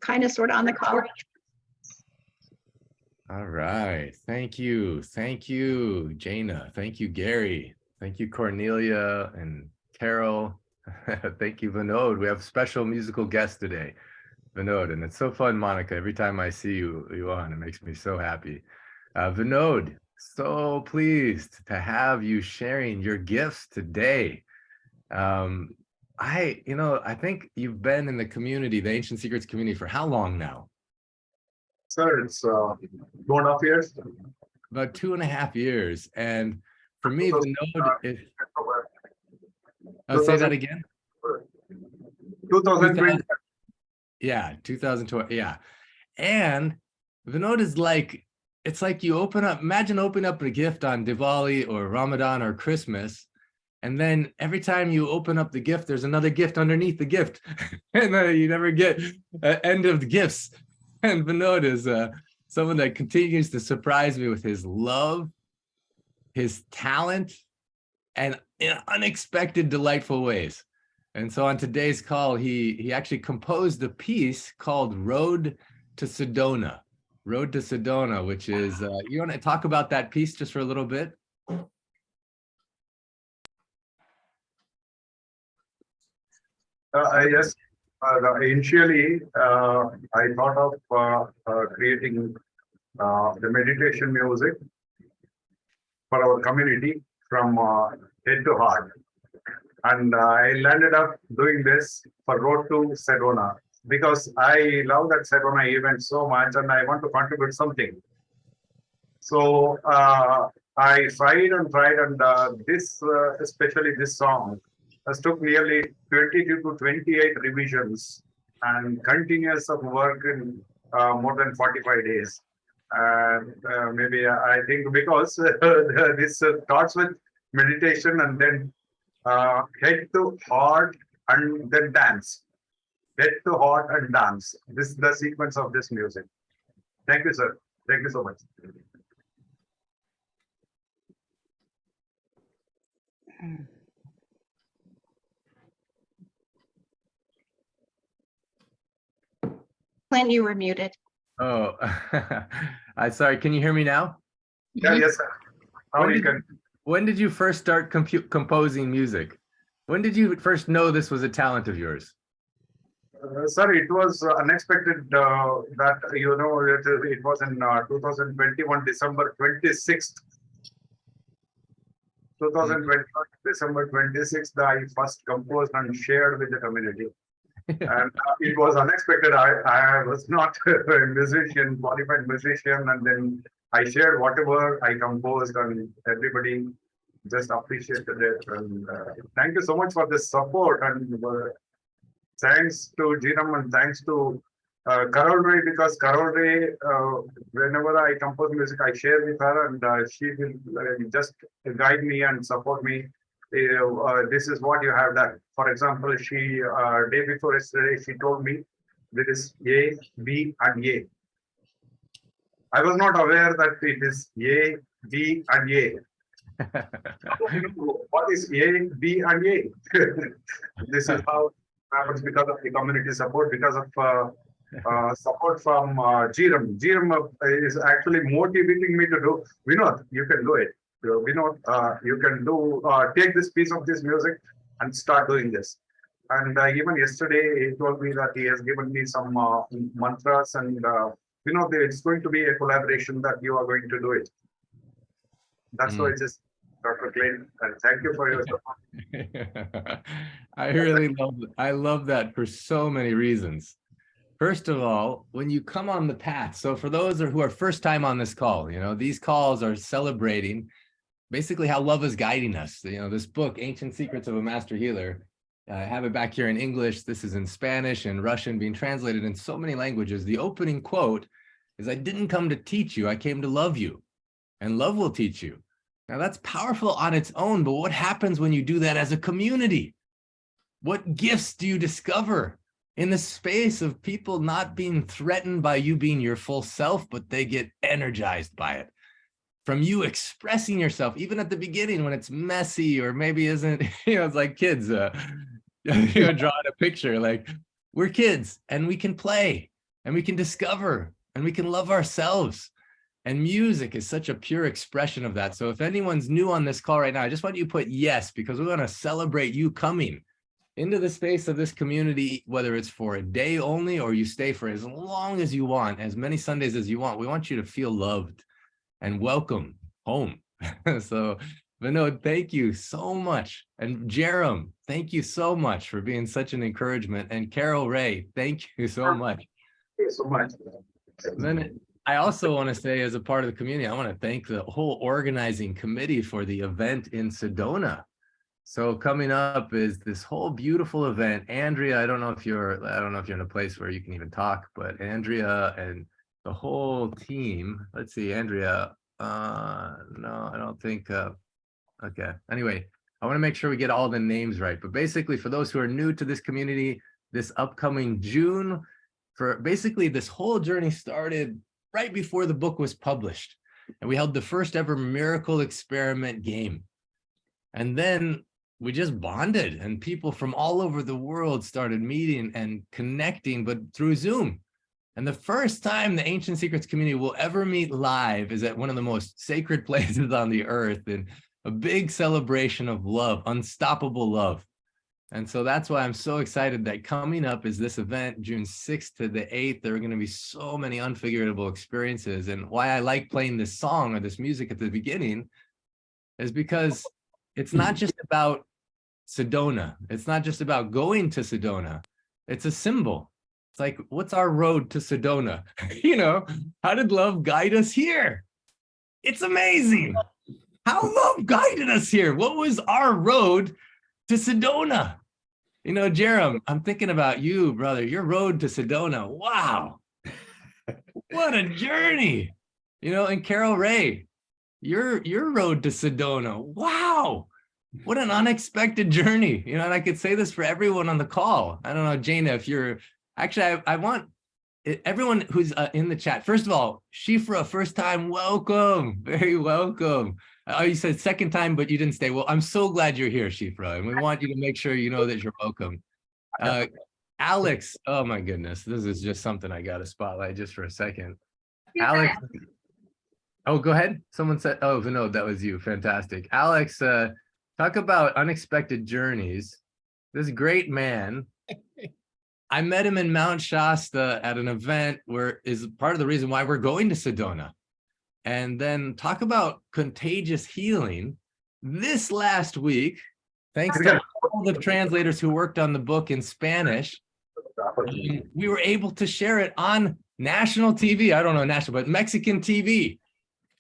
kind of sort of on the call. All right. Thank you. Thank you, Jana. Thank you, Gary. Thank you, Cornelia and Carol. Thank you, Vinod. We have special musical guests today, Vinod. And it's so fun, Monica. Every time I see you on, it makes me so happy. Vinod, so pleased to have you sharing your gifts today. I think you've been in the community, the Ancient Secrets community, for how long now? Sir, it's 2.5 years. About 2.5 years. And for me, the node is... I'll say that again. 2020. Yeah, 2020. Yeah. And the node is like, it's like you open up, imagine opening up a gift on Diwali or Ramadan or Christmas. And then every time you open up the gift, there's another gift underneath the gift. And you never get an end of the gifts. And Vinod is someone that continues to surprise me with his love, his talent, and in unexpected, delightful ways. And so on today's call, he actually composed a piece called Road to Sedona. Road to Sedona, which is, you want to talk about that piece just for a little bit? Yes. Initially, I thought of creating the meditation music for our community from head to heart. And I landed up doing this for Road to Sedona because I love that Sedona event so much and I want to contribute something. So I tried and this, especially this song, has took nearly 22 to 28 revisions and continuous of work in more than 45 days. Maybe I think because this starts with meditation and then head to heart and then dance. Head to heart and dance. This is the sequence of this music. Thank you, sir. Thank you so much. Clint, you were muted. Oh, I'm sorry. Can you hear me now? Yeah, yes, sir. When did you first start composing music? When did you first know this was a talent of yours? Sir, it was unexpected that, it was in 2021, December 26th. 2021, December 26th, I first composed and shared with the community. And it was unexpected. I was not a musician, qualified musician, and then I shared whatever I composed, and everybody just appreciated it. And thank you so much for this support. And thanks to �ฤ𝗓𝗓 and thanks to 𝗟𝗚𝗙𝗓𝗓, because 𝗟𝗚𝗓𝗓, whenever I compose music, I share with her, and she will just guide me and support me. This is what you have done. For example, she day before yesterday, she told me there is A, B, and A. I was not aware that it is A, B, and A. What is A, B, and A? This is how it happens because of the community support, because of support from �ฤ𝗓𝗓. �ฤ𝗓𝗓 is actually motivating me to do. Vinod, you can do it. Vinod, you can do take this piece of this music and start doing this. And even yesterday, he told me that he has given me some mantras, and it's going to be a collaboration that you are going to do it. That's why just Dr. Clayton, and thank you for your support. I really love that for so many reasons. First of all, when you come on the path, so for those who are first time on this call, these calls are celebrating basically how love is guiding us. This book, Ancient Secrets of a Master Healer, I have it back here in English. This is in Spanish and Russian, being translated in so many languages. The opening quote is, "I didn't come to teach you, I came to love you, and love will teach you." Now that's powerful on its own, but what happens when you do that as a community? What gifts do you discover in the space of people not being threatened by you being your full self, but they get energized by it? From you expressing yourself, even at the beginning when it's messy or maybe isn't, it's like kids, drawing a picture, like we're kids and we can play and we can discover and we can love ourselves. And music is such a pure expression of that. So if anyone's new on this call right now, I just want you to put yes, because we're going to celebrate you coming into the space of this community, whether it's for a day only or you stay for as long as you want, as many Sundays as you want. We want you to feel loved and welcome home. So Vinod, thank you so much. And Jerem, thank you so much for being such an encouragement. And Carol Ray, thank you so much. Thank you so much. Then I also want to say, as a part of the community, I want to thank the whole organizing committee for the event in Sedona. So coming up is this whole beautiful event. Andrea, I don't know if you're in a place where you can even talk, but Andrea and the whole team, let's see, Andrea, no, I don't think, okay. Anyway, I want to make sure we get all the names right, but basically for those who are new to this community, this upcoming June, for basically this whole journey started right before the book was published. And we held the first ever miracle experiment game. And then we just bonded and people from all over the world started meeting and connecting, but through Zoom. And the first time the Ancient Secrets community will ever meet live is at one of the most sacred places on the earth, and a big celebration of love, unstoppable love. And so that's why I'm so excited that coming up is this event, June 6th to the 8th. There are going to be so many unforgettable experiences. And why I like playing this song or this music at the beginning is because it's not just about Sedona. It's not just about going to Sedona. It's a symbol. It's like, what's our road to Sedona? You know, how did love guide us here? It's amazing. How love guided us here. What was our road to Sedona? You know, Jerem, I'm thinking about you, brother. Your road to Sedona. Wow. What a journey. You know, and Carol Ray, your road to Sedona. Wow. What an unexpected journey. You know, and I could say this for everyone on the call. I don't know, Jaina, if you're actually, I want everyone who's in the chat. First of all, Shifra, first time, welcome. Very welcome. Oh, you said second time, but you didn't stay. Well, I'm so glad you're here, Shifra, and we want you to make sure you know that you're welcome. Alex, oh my goodness, this is just something I got to spotlight just for a second. Alex, oh, go ahead. Someone said, oh, no, that was you. Fantastic. Alex, talk about unexpected journeys. This great man, I met him in Mount Shasta at an event where is part of the reason why we're going to Sedona. And then talk about contagious healing. This last week, thanks to all the translators who worked on the book in Spanish, we were able to share it on national TV. I don't know national, but Mexican TV.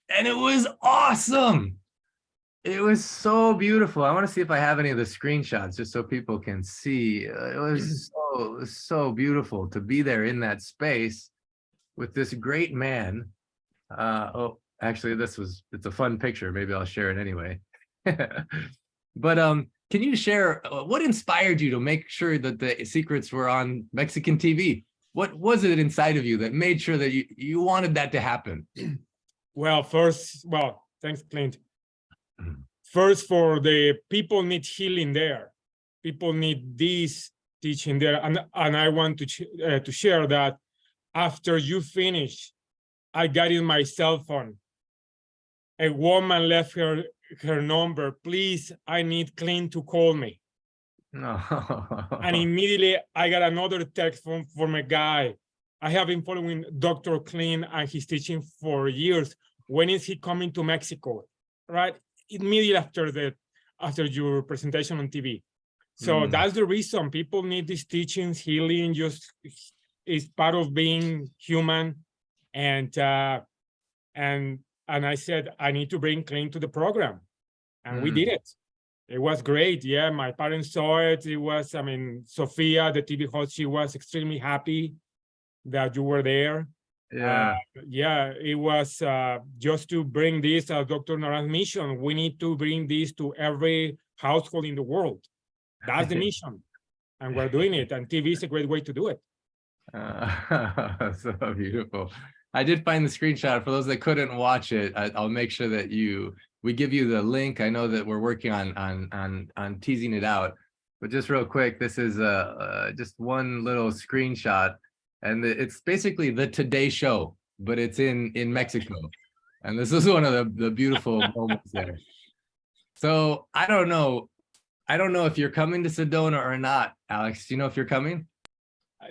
And it was awesome. It was so beautiful. I want to see if I have any of the screenshots just so people can see. It was so beautiful to be there in that space with this great man. Oh, actually, it's a fun picture. Maybe I'll share it anyway. But can you share what inspired you to make sure that the secrets were on Mexican TV? What was it inside of you that made sure that you wanted that to happen? Well, thanks, Clint. First, for the people need healing there. People need this teaching there, and I want to share that after you finish, I got in my cell phone. A woman left her number. Please, I need Clint to call me. No. And immediately I got another text from a guy. I have been following Dr. Clint and his teaching for years. When is he coming to Mexico? Right? Immediately after your presentation on TV. So that's the reason people need these teachings. Healing just is part of being human. And I said, I need to bring Clint to the program. And we did it. It was great. Yeah, my parents saw it. It was, I mean, Sophia, the TV host, she was extremely happy that you were there. Yeah. Yeah, it was just to bring this Dr. Naram's mission. We need to bring this to every household in the world. That's the mission. And we're doing it. And TV is a great way to do it. So beautiful. I did find the screenshot. For those that couldn't watch it, I'll make sure that we give you the link. I know that we're working on teasing it out. but just real quick, this is just one little screenshot, and it's basically the Today Show, but it's in Mexico, and this is one of the beautiful moments there. So I don't know if you're coming to Sedona or not, Alex. Do you know if you're coming?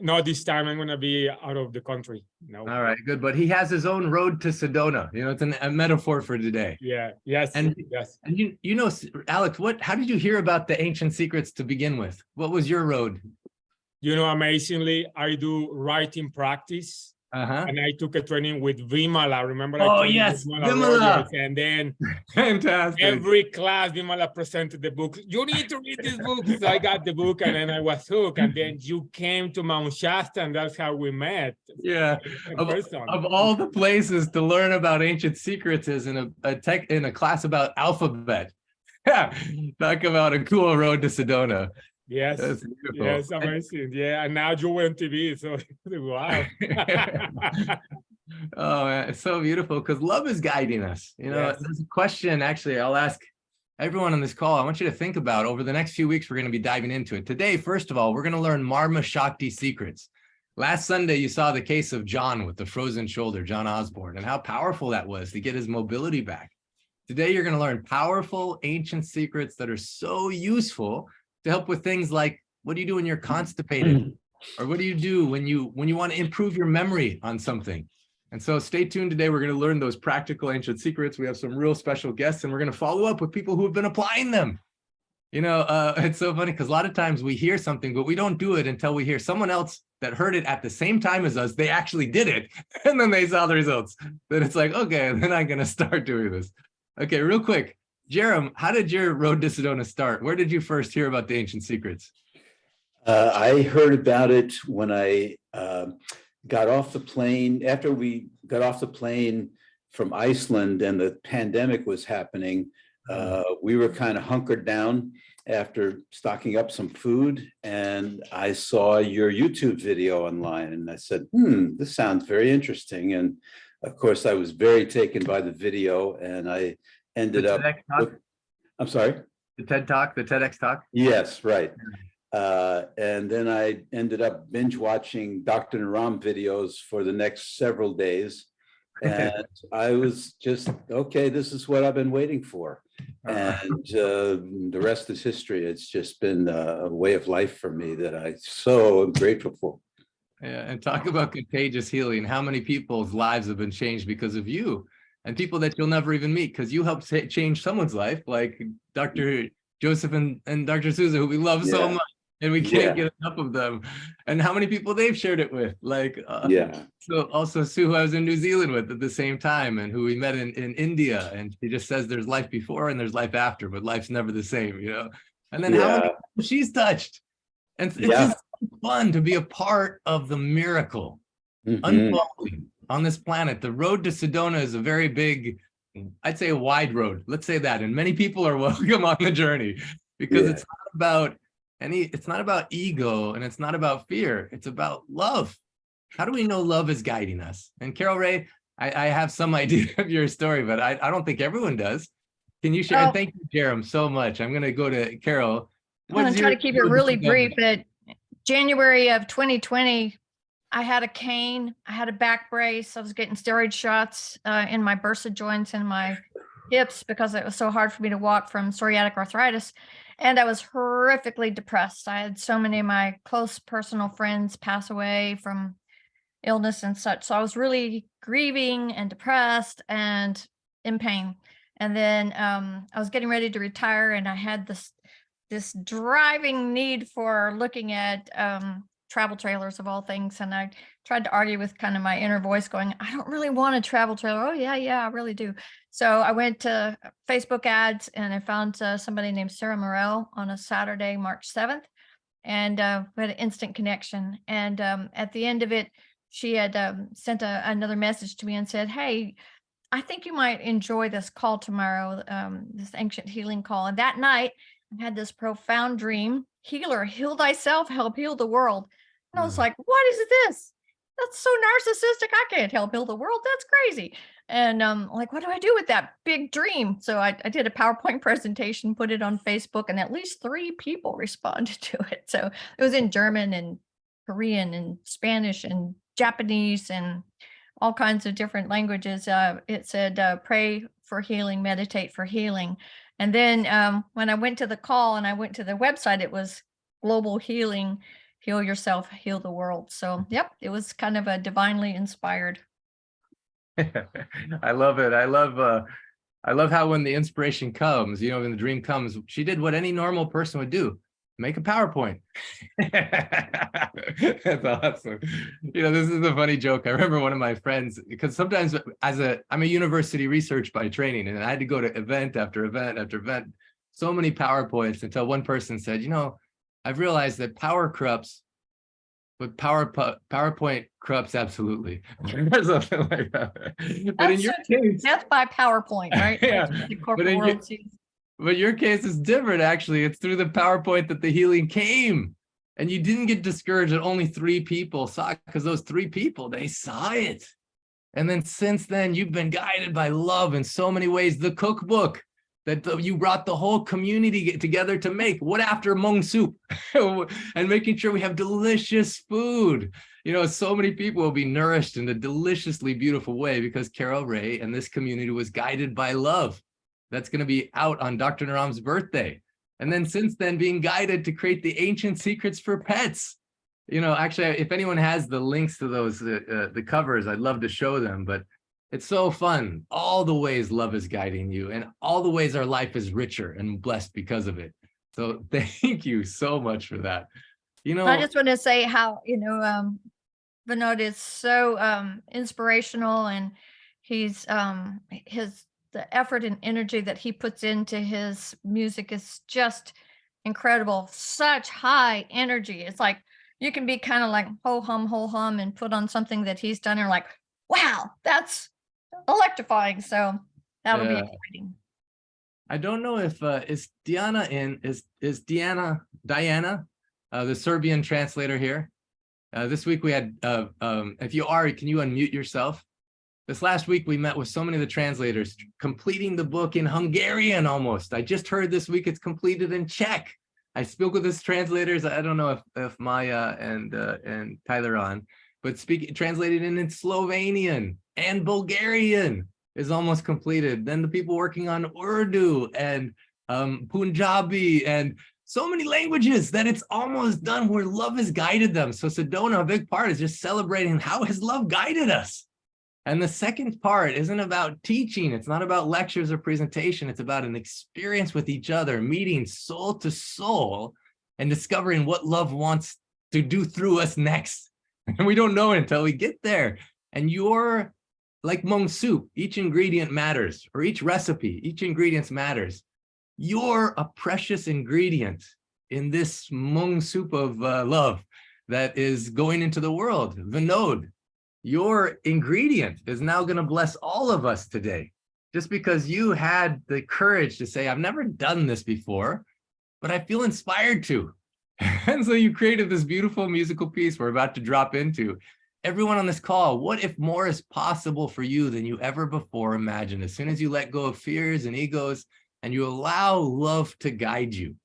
Not this time. I'm gonna be out of the country. No. All right, good. But he has his own road to Sedona. You know, it's a metaphor for today. Yeah. Yes. And yes. And you know, Alex, how did you hear about the ancient secrets to begin with? What was your road? You know, amazingly, I do writing practice. And I took a training with 𝗬𝗢𝗨. Remember? Oh, yes, 𝗬𝗢𝗨𝗥. And then Fantastic. every class, 𝗬𝗢𝗨 presented the book. You need to read this book. So I got the book, and then I was hooked. And then you came to Mount Shasta, and that's how we met. Yeah. Of all the places to learn about ancient secrets is in a class about alphabet. Yeah. Talk about a cool road to Sedona. Yes. That's beautiful. Yes, amazing. Yeah, and now you went TV, so wow. Oh, man, it's so beautiful because love is guiding us. You know, Yes. there's a question actually I'll ask everyone on this call. I want you to think about over the next few weeks. We're going to be diving into it. Today, first of all, we're going to learn Marmaa Shakti secrets. Last Sunday, you saw the case of John with the frozen shoulder, John Osborne, and how powerful that was to get his mobility back. Today, you're going to learn powerful ancient secrets that are so useful to help with things like, what do you do when you're constipated? Or what do you do when you want to improve your memory on something? And so stay tuned today. We're going to learn those practical ancient secrets. We have some real special guests, and we're going to follow up with people who have been applying them. You know, it's so funny because a lot of times we hear something, but we don't do it until we hear someone else that heard it at the same time as us. They actually did it, and then they saw the results. Then it's like, okay, then I'm going to start doing this. Okay, real quick. Jerem, how did your road to Sedona start? Where did you first hear about the ancient secrets? I heard about it when I got off the plane. After we got off the plane from Iceland and the pandemic was happening, we were kind of hunkered down after stocking up some food. And I saw your YouTube video online and I said, this sounds very interesting. And of course, I was very taken by the video and I ended up, I'm sorry? The TED Talk, the TEDx Talk? Yes, right. And then I ended up binge watching Dr. Naram videos for the next several days. And I was just, okay, this is what I've been waiting for. And the rest is history. It's just been a way of life for me that I so am grateful for. Yeah, and talk about contagious healing. How many people's lives have been changed because of you? And people that you'll never even meet because you helped change someone's life, like Dr. Joseph and Dr. Souza, who we love so much, and we can't get enough of them. And how many people they've shared it with, like so also Sue, who I was in New Zealand with at the same time, and who we met in India, and she just says there's life before and there's life after, but life's never the same, you know. And then how many people she's touched, and it's just fun to be a part of the miracle unfolding on this planet. The road to Sedona is a very big, I'd say a wide road. Let's say that. And many people are welcome on the journey because it's not about ego and it's not about fear. It's about love. How do we know love is guiding us? And Carol Ray, I have some idea of your story, but I don't think everyone does. Can you share? And thank you, Jerem, so much. I'm going to go to Carol. I'm going to try to keep it really brief. But January of 2020, I had a cane, I had a back brace, I was getting steroid shots in my bursa joints and my hips because it was so hard for me to walk from psoriatic arthritis. And I was horrifically depressed. I had so many of my close personal friends pass away from illness and such. So I was really grieving and depressed and in pain. And then I was getting ready to retire and I had this driving need for looking at travel trailers of all things. And I tried to argue with kind of my inner voice going, I don't really want a travel trailer. Oh yeah, I really do. So I went to Facebook ads and I found somebody named Sarah Morell on a Saturday, March 7th. And we had an instant connection. And at the end of it, she had sent another message to me and said, hey, I think you might enjoy this call tomorrow, this ancient healing call. And that night I had this profound dream. Healer, heal thyself, help heal the world. And I was like, what is this? That's so narcissistic. I can't help heal the world. That's crazy. And like, what do I do with that big dream? So I did a PowerPoint presentation, put it on Facebook, and at least 3 people responded to it. So it was in German and Korean and Spanish and Japanese and all kinds of different languages. It said, pray for healing, meditate for healing. And then when I went to the call and I went to the website, it was global healing, heal yourself, heal the world. So, yep, it was kind of a divinely inspired. I love it. I love how when the inspiration comes, you know, when the dream comes, she did what any normal person would do. Make a PowerPoint. That's awesome. You know, this is a funny joke. I remember one of my friends, because sometimes I'm a university research by training, and I had to go to event after event after event, so many PowerPoints, until one person said, you know, I've realized that power corrupts, but PowerPoint corrupts absolutely. Or something like that. But in your case, death by PowerPoint, right? Yeah, The corporate world sees. but your case is different, actually. It's through the PowerPoint that the healing came. And you didn't get discouraged that only 3 people saw it, because those 3 people, they saw it. And then since then, you've been guided by love in so many ways. The cookbook that you brought the whole community together to make. What after Hmong soup? And making sure we have delicious food. You know, so many people will be nourished in a deliciously beautiful way because Carol Ray and this community was guided by love. That's going to be out on Dr. Naram's birthday. And then since then, being guided to create the ancient secrets for pets. You know, actually, if anyone has the links to those, the covers, I'd love to show them, but it's so fun. All the ways love is guiding you, and all the ways our life is richer and blessed because of it. So thank you so much for that. You know, I just want to say how, you know, Vinod is so inspirational, and he's the effort and energy that he puts into his music is just incredible. Such high energy. It's like you can be kind of like ho hum, and put on something that he's done, and like, wow, that's electrifying. So that'll be exciting. I don't know if is Diana Diana, the Serbian translator here. This week we had, if you are, can you unmute yourself? This last week we met with so many of the translators, completing the book in Hungarian almost. I just heard this week it's completed in Czech. I spoke with his translators. I don't know if Maya and Tyler on, but translated in Slovenian and Bulgarian is almost completed. Then the people working on Urdu and Punjabi and so many languages that it's almost done, where love has guided them. So Sedona, a big part is just celebrating how has love guided us. And the second part isn't about teaching. It's not about lectures or presentation. It's about an experience with each other, meeting soul to soul and discovering what love wants to do through us next. And we don't know it until we get there. And you're like Hmong soup. Each ingredient matters, or each recipe, each ingredient matters. You're a precious ingredient in this Hmong soup of love that is going into the world. Vinod, your ingredient is now going to bless all of us today, just because you had the courage to say, I've never done this before, but I feel inspired to. And so you created this beautiful musical piece we're about to drop into. Everyone on this call, what if more is possible for you than you ever before imagined? As soon as you let go of fears and egos and you allow love to guide you.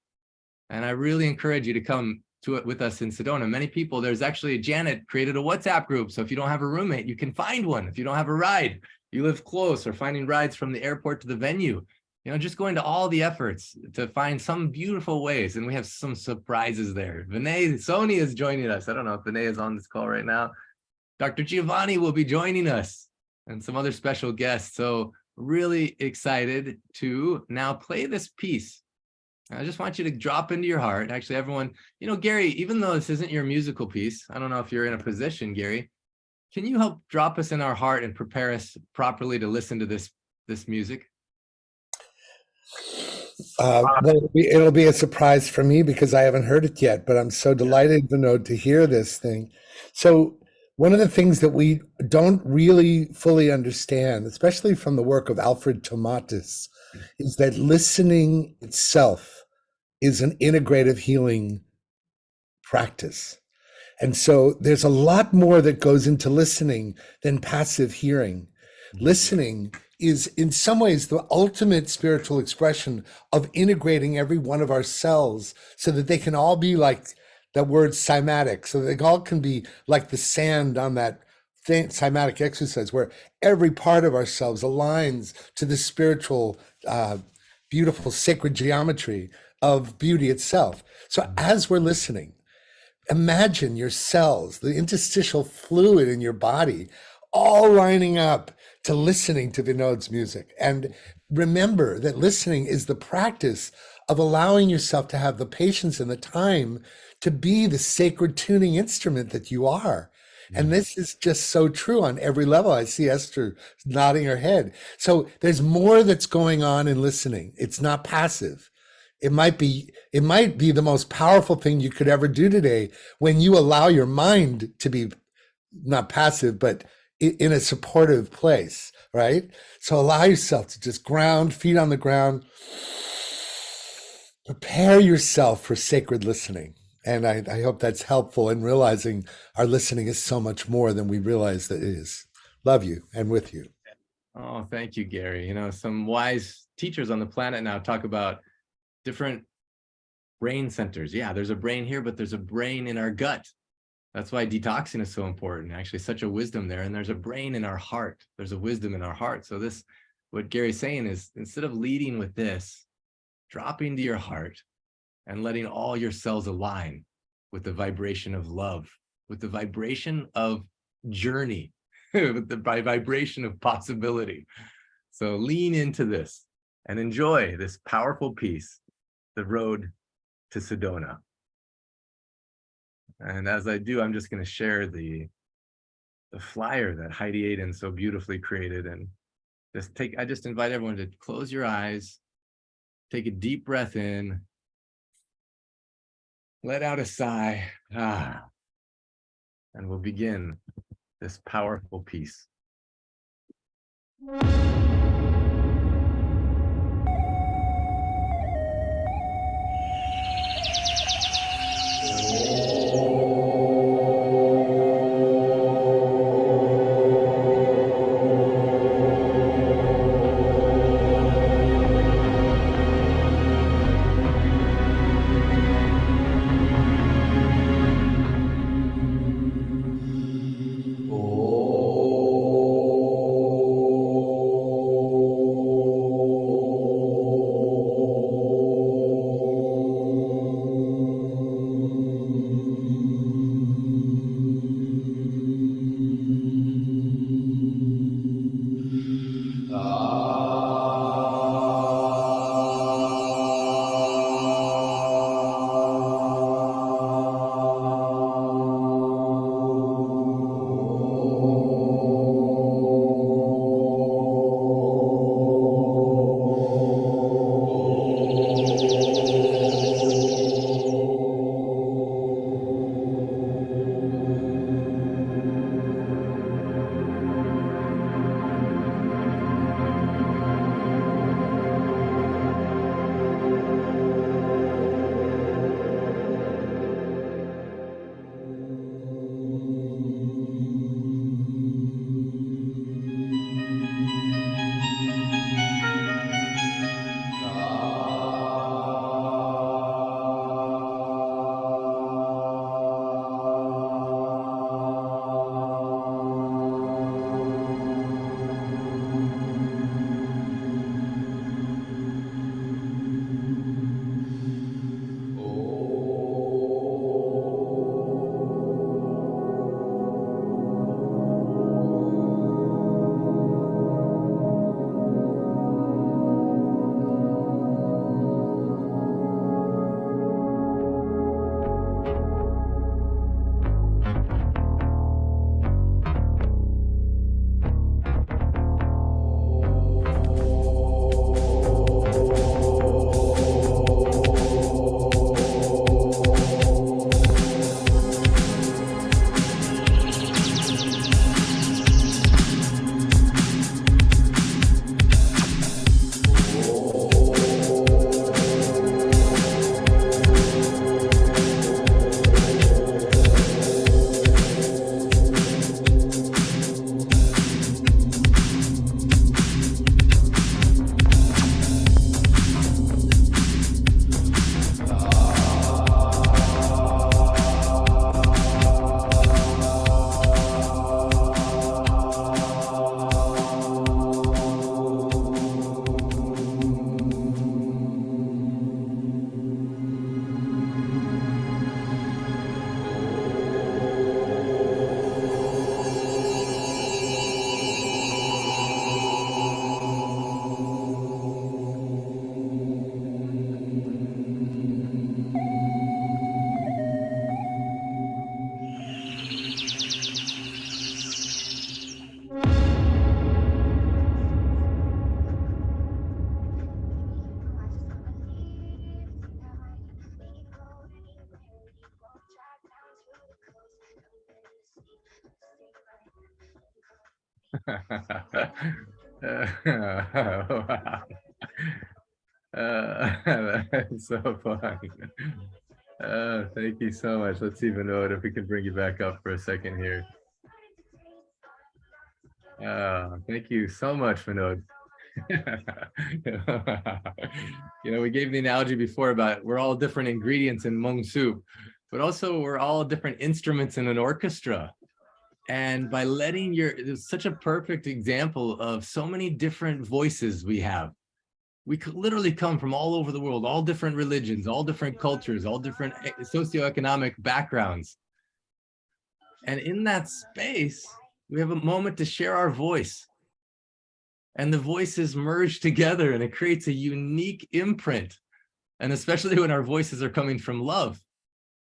And I really encourage you to come to it with us in Sedona. Many people, there's actually Janet created a WhatsApp group. So if you don't have a roommate, you can find one. If you don't have a ride, you live close, or finding rides from the airport to the venue, you know, just going to all the efforts to find some beautiful ways. And we have some surprises there. Sony is joining us. I don't know if Vinay is on this call right now. Dr. Giovanni will be joining us and some other special guests. So really excited to now play this piece. I just want you to drop into your heart. Actually, everyone, you know, Gary, even though this isn't your musical piece, I don't know if you're in a position, Gary, can you help drop us in our heart and prepare us properly to listen to this music? Well, it'll be a surprise for me because I haven't heard it yet, but I'm so delighted, Vinod, to hear this thing. So one of the things that we don't really fully understand, especially from the work of 𝗟𝗙𝗘𝗡𝗧, is that listening itself is an integrative healing practice. And so there's a lot more that goes into listening than passive hearing. Listening is in some ways the ultimate spiritual expression of integrating every one of our cells so that they can all be like that word cymatic, so they all can be like the sand on that cymatic exercise where every part of ourselves aligns to the spiritual, beautiful sacred geometry of beauty itself. So as we're listening, imagine your cells, the interstitial fluid in your body, all lining up to listening to Vinod's music. And remember that listening is the practice of allowing yourself to have the patience and the time to be the sacred tuning instrument that you are. And this is just so true on every level. I see Esther nodding her head. So there's more that's going on in listening. It's not passive. It might be the most powerful thing you could ever do today when you allow your mind to be not passive, but in a supportive place, right? So allow yourself to just ground, feet on the ground. Prepare yourself for sacred listening. And I hope that's helpful in realizing our listening is so much more than we realize that it is. Love you and with you. Oh, thank you, Gary. You know, some wise teachers on the planet now talk about different brain centers. Yeah, there's a brain here, but there's a brain in our gut. That's why detoxing is so important. Actually, such a wisdom there. And there's a brain in our heart. There's a wisdom in our heart. So this, what Gary's saying is, instead of leading with this, drop into your heart and letting all your cells align with the vibration of love, with the vibration of journey, with the vibration of possibility. So lean into this and enjoy this powerful piece, The Road to Sedona. And as I do, I'm just going to share the flyer that 𝗦𝗘𝗖𝗜𝗘𝗧𝗦 so beautifully created. And I just invite everyone to close your eyes, take a deep breath in, let out a sigh, and we'll begin this powerful piece. Wow. That's so fun. Thank you so much. Let's see, Vinod, if we can bring you back up for a second here. Thank you so much, Vinod. We gave the analogy before about we're all different ingredients in Hmong soup, but also we're all different instruments in an orchestra. And by letting it's such a perfect example of so many different voices we have. We could literally come from all over the world, all different religions, all different cultures, all different socioeconomic backgrounds. And in that space, we have a moment to share our voice. And the voices merge together and it creates a unique imprint. And especially when our voices are coming from love.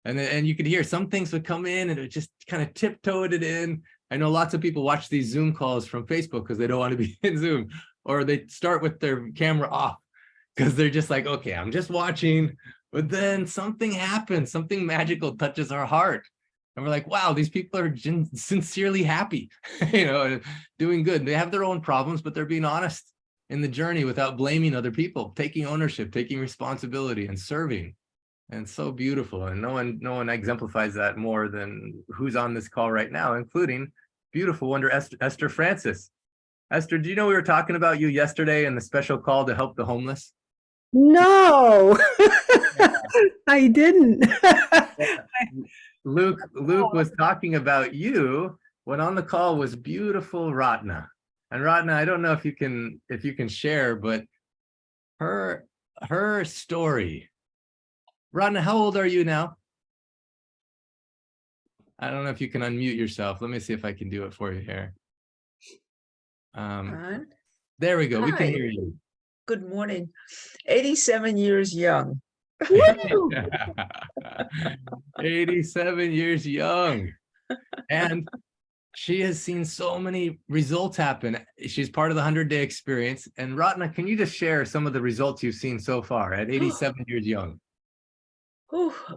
And you could hear some things would come in and it just kind of tiptoed it in. I know lots of people watch these Zoom calls from Facebook because they don't want to be in Zoom, or they start with their camera off because they're just like, okay, I'm just watching. But then something happens, something magical touches our heart. And we're like, wow, these people are sincerely happy, doing good. They have their own problems, but they're being honest in the journey without blaming other people, taking ownership, taking responsibility and serving. And so beautiful. And no one exemplifies that more than who's on this call right now, including beautiful wonder Esther Francis. Esther, do you know we were talking about you yesterday in the special call to help the homeless? No, I didn't. Luke was talking about you when on the call was beautiful Ratna. And Ratna, I don't know if you can share, but her story. Ratna, how old are you now? I don't know if you can unmute yourself. Let me see if I can do it for you here. There we go. We can Hi. hear you. Good morning. 87 years young. 87 years young. And she has seen so many results happen. She's part of the 100-day experience. And Ratna, can you just share some of the results you've seen so far at 87 years young?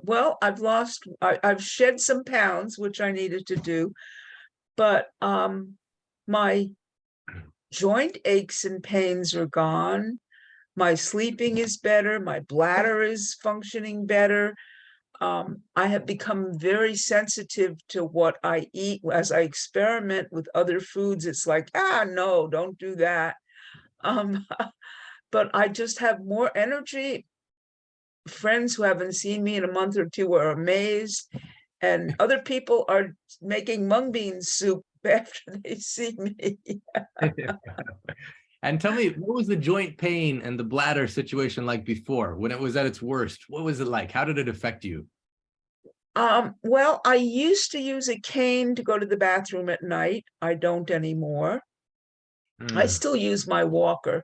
Well, I've shed some pounds, which I needed to do, but my joint aches and pains are gone. My sleeping is better. My bladder is functioning better. I have become very sensitive to what I eat. As I experiment with other foods, it's like, no, don't do that. But I just have more energy. Friends who haven't seen me in a month or two are amazed, and other people are making mung bean soup after they see me. And tell me, what was the joint pain and the bladder situation like before, when it was at its worst? What was it like? How did it affect you? Well, I used to use a cane to go to the bathroom at night. I don't anymore. I still use my walker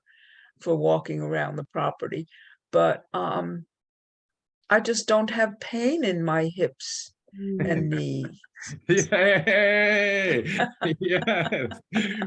for walking around the property, but I just don't have pain in my hips and knees. Yay! Yes,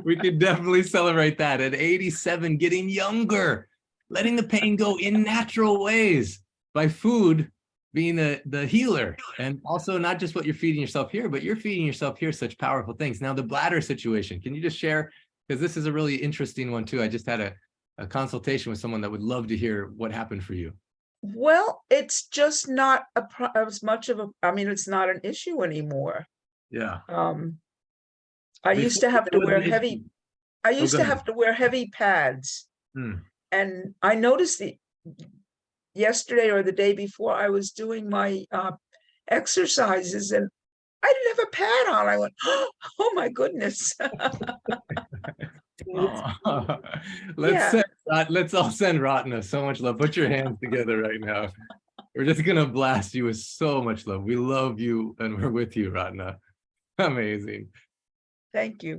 we could definitely celebrate that. At 87, getting younger, letting the pain go in natural ways by food being the healer. And also not just what you're feeding yourself here, but you're feeding yourself here such powerful things. Now the bladder situation, can you just share? Because this is a really interesting one too. I just had a consultation with someone that would love to hear what happened for you. Well, it's just not as much of it's not an issue anymore. Yeah. I used to have to wear heavy, pads. And I noticed yesterday or the day before I was doing my exercises and I didn't have a pad on. I went, oh my goodness. Let's all send Ratna so much love. Put your hands together right now. We're just gonna blast you with so much love. We love you and we're with you, Ratna. Amazing. Thank you.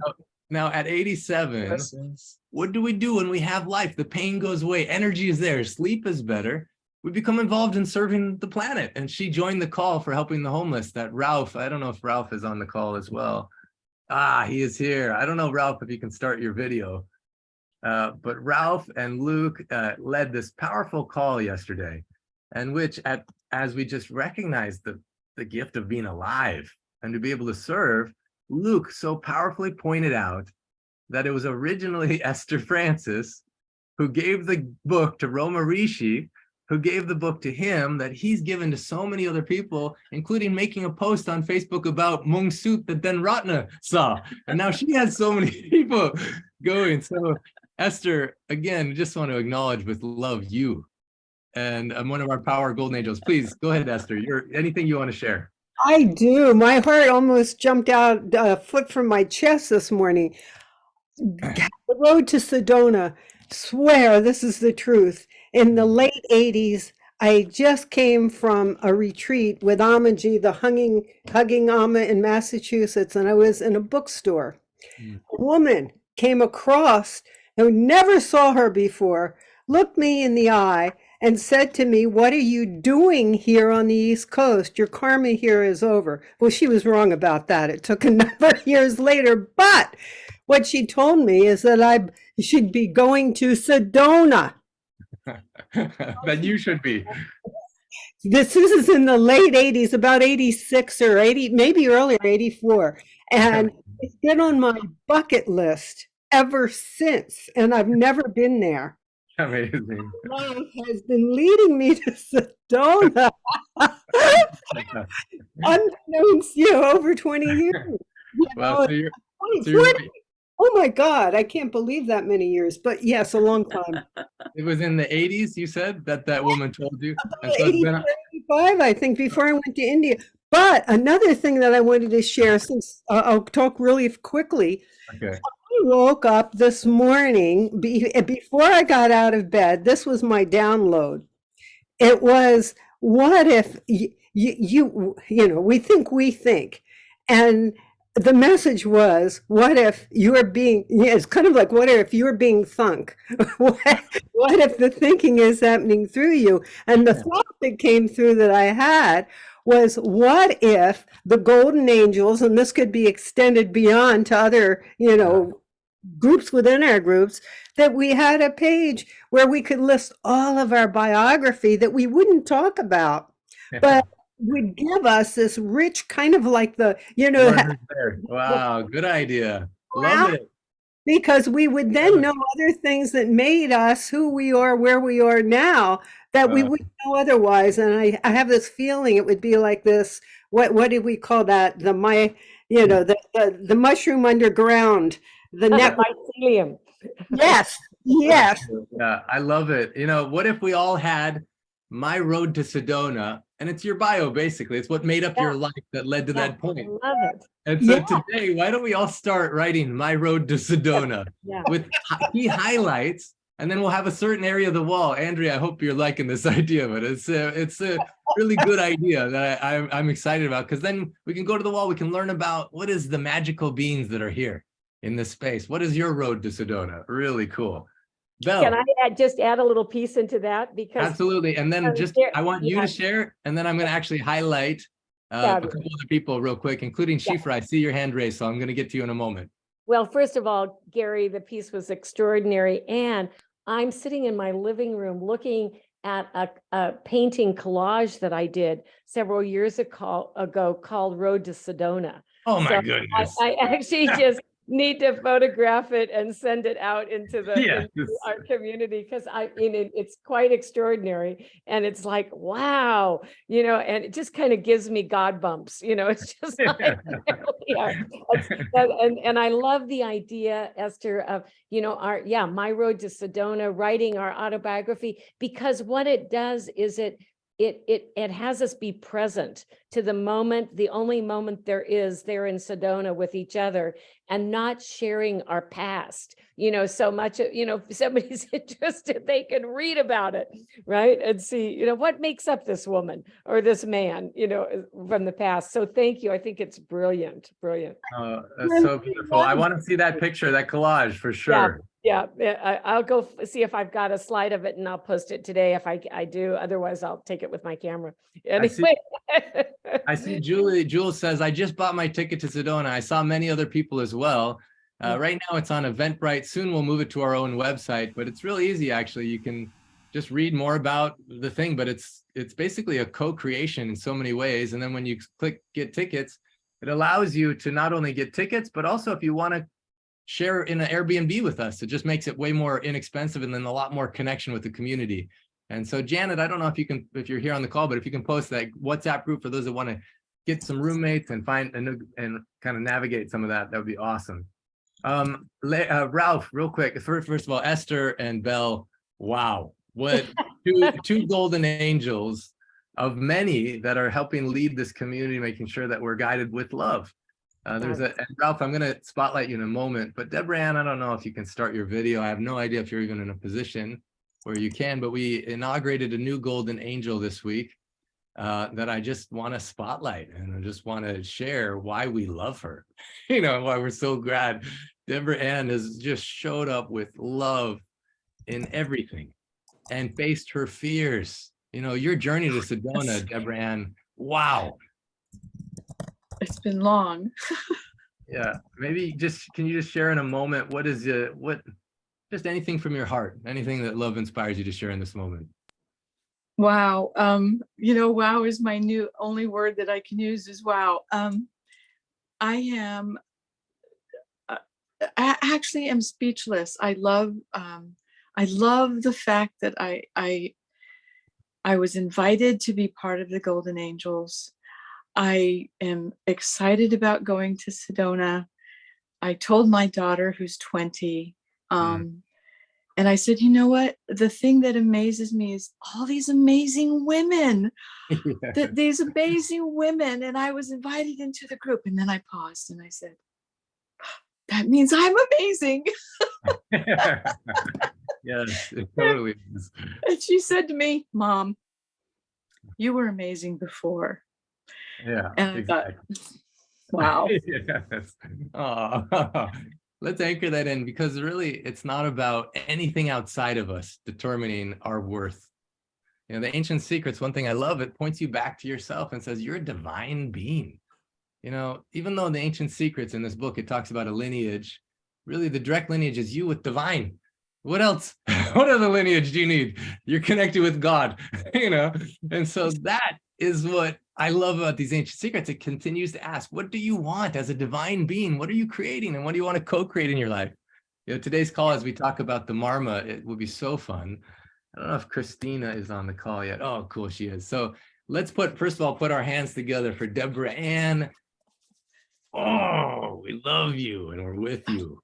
Now at 87, Blessings. what do we do when we have life? The pain goes away, energy is there, sleep is better. We become involved in serving the planet. And she joined the call for helping the homeless. That Ralph, I don't know if Ralph is on the call as well. He is here. I don't know, Ralph, if you can start your video. But Ralph and Luke led this powerful call yesterday, and which as we just recognized the gift of being alive and to be able to serve, Luke so powerfully pointed out that it was originally Esther Francis who gave the book to Roma Rishi, who gave the book to him, that he's given to so many other people, including making a post on Facebook about 𝗬𝗢𝗘𝗡𝗧𝗦. And now she has so many people going. So Esther, again, just want to acknowledge with love you. And I'm one of our Power Golden Angels. Please go ahead, Esther. Anything you want to share? I do. My heart almost jumped out a foot from my chest this morning. The road to Sedona. Swear this is the truth. In the late 80s, I just came from a retreat with Amaji, the hugging Amma in Massachusetts, and I was in a bookstore. A woman came across who never saw her before, looked me in the eye, and said to me, "What are you doing here on the East Coast? Your karma here is over." Well, she was wrong about that. It took a number of years later, but what she told me is that I should be going to Sedona. Then you should be. This is in the late 80s, about 86 or 80, maybe earlier, 84. And it's been on my bucket list ever since, and I've never been there. Amazing. Love has been leading me to Sedona. Unbeknownst, over 20 years. Well, so you're, 20. Oh my God, I can't believe that many years, but yes, a long time. it was in the 80s, you said, that woman told you? And so 84, 85, I think, before I went to India. But another thing that I wanted to share, since I'll talk really quickly. Okay. I woke up this morning, before I got out of bed, this was my download. It was, what if we think, and the message was, what if you're being, it's kind of like, what if you're being thunk? What if the thinking is happening through you? And the thought that came through that I had was, what if the golden angels, and this could be extended beyond to other, groups within our groups, that we had a page where we could list all of our biography that we wouldn't talk about, but would give us this rich kind of like the, Wow, good idea. Love it. Because we would then know other things that made us who we are, where we are now, that we wouldn't know otherwise. And I have this feeling it would be like this, what did we call that? The mushroom underground, the net mycelium. Yes. Yeah, I love it. What if we all had My Road to Sedona, and it's your bio, basically. It's what made up your life that led to that point. I love it. And so today, why don't we all start writing My Road to Sedona with key highlights, and then we'll have a certain area of the wall. Andrea, I hope you're liking this idea, but it's a really good idea that I'm excited about, because then we can go to the wall, we can learn about what is the magical beings that are here in this space. What is your road to Sedona? Really cool. Belle. Can I just add a little piece into that? Because absolutely. And then I want you to share, and then I'm going to actually highlight a couple other people real quick, including Shifra. I see your hand raised, so I'm going to get to you in a moment. Well, first of all, Gary, the piece was extraordinary. And I'm sitting in my living room looking at a painting collage that I did several years ago called Road to Sedona. Oh my goodness. I actually just need to photograph it and send it out into into our community, because it's quite extraordinary, and it's like, wow, and it just kind of gives me God bumps, it's just like, and I love the idea, Esther, of My Road to Sedona, writing our autobiography, because what it does is it has us be present to the moment, the only moment there is there in Sedona with each other, and not sharing our past, so much, if somebody's interested, they can read about it, right? And see, what makes up this woman or this man, from the past. So thank you. I think it's brilliant. Brilliant. Oh, that's so beautiful. I want to see that picture, that collage for sure. Yeah, I'll go see if I've got a slide of it, and I'll post it today if I do. Otherwise, I'll take it with my camera. Anyway. I see Jules says, I just bought my ticket to Sedona. I saw many other people as well. Right now it's on Eventbrite. Soon we'll move it to our own website, but it's really easy, actually. You can just read more about the thing, but it's basically a co-creation in so many ways. And then when you click get tickets, it allows you to not only get tickets, but also if you want to share in an Airbnb with us. It just makes it way more inexpensive and then a lot more connection with the community. And so Janet, I don't know if you can, if you're here on the call, but if you can post that WhatsApp group for those that want to get some roommates and find and kind of navigate some of that, that would be awesome. Ralph, real quick, first of all, Esther and Belle, wow, what two golden angels of many that are helping lead this community, making sure that we're guided with love. And Ralph, I'm going to spotlight you in a moment, but Deborah Ann, I don't know if you can start your video. I have no idea if you're even in a position where you can, but we inaugurated a new golden angel this week that I just want to spotlight, and I just want to share why we love her, you know, why we're so glad. Deborah Ann has just showed up with love in everything and faced her fears. You know, your journey to Sedona, Deborah Ann, wow. It's been long. Yeah, maybe just, can you just share in a moment, what is it, just anything from your heart, anything that love inspires you to share in this moment? Wow. You know, wow is my new only word that I can use is wow. I actually am speechless. I love the fact that I was invited to be part of the Golden Angels. I am excited about going to Sedona. I told my daughter, who's 20, and I said, you know what? The thing that amazes me is all these amazing women, these amazing women. And I was invited into the group, and then I paused and I said, that means I'm amazing. Yes, it totally is. And she said to me, Mom, you were amazing before. Yeah, and I exactly. thought, wow. Yes. Oh, let's anchor that in, because really it's not about anything outside of us determining our worth. You know, the ancient secrets, one thing I love, it points you back to yourself and says you're a divine being. You know, even though in the ancient secrets in this book, it talks about a lineage, really the direct lineage is you with divine. What else? What other lineage do you need? You're connected with God, you know? And so that is what I love about these ancient secrets. It continues to ask, what do you want as a divine being? What are you creating? And what do you want to co-create in your life? You know, today's call, as we talk about the Marmaa, it will be so fun. I don't know if Christina is on the call yet. Oh, cool, she is. So let's first of all, put our hands together for Deborah Ann. Oh, we love you and we're with you.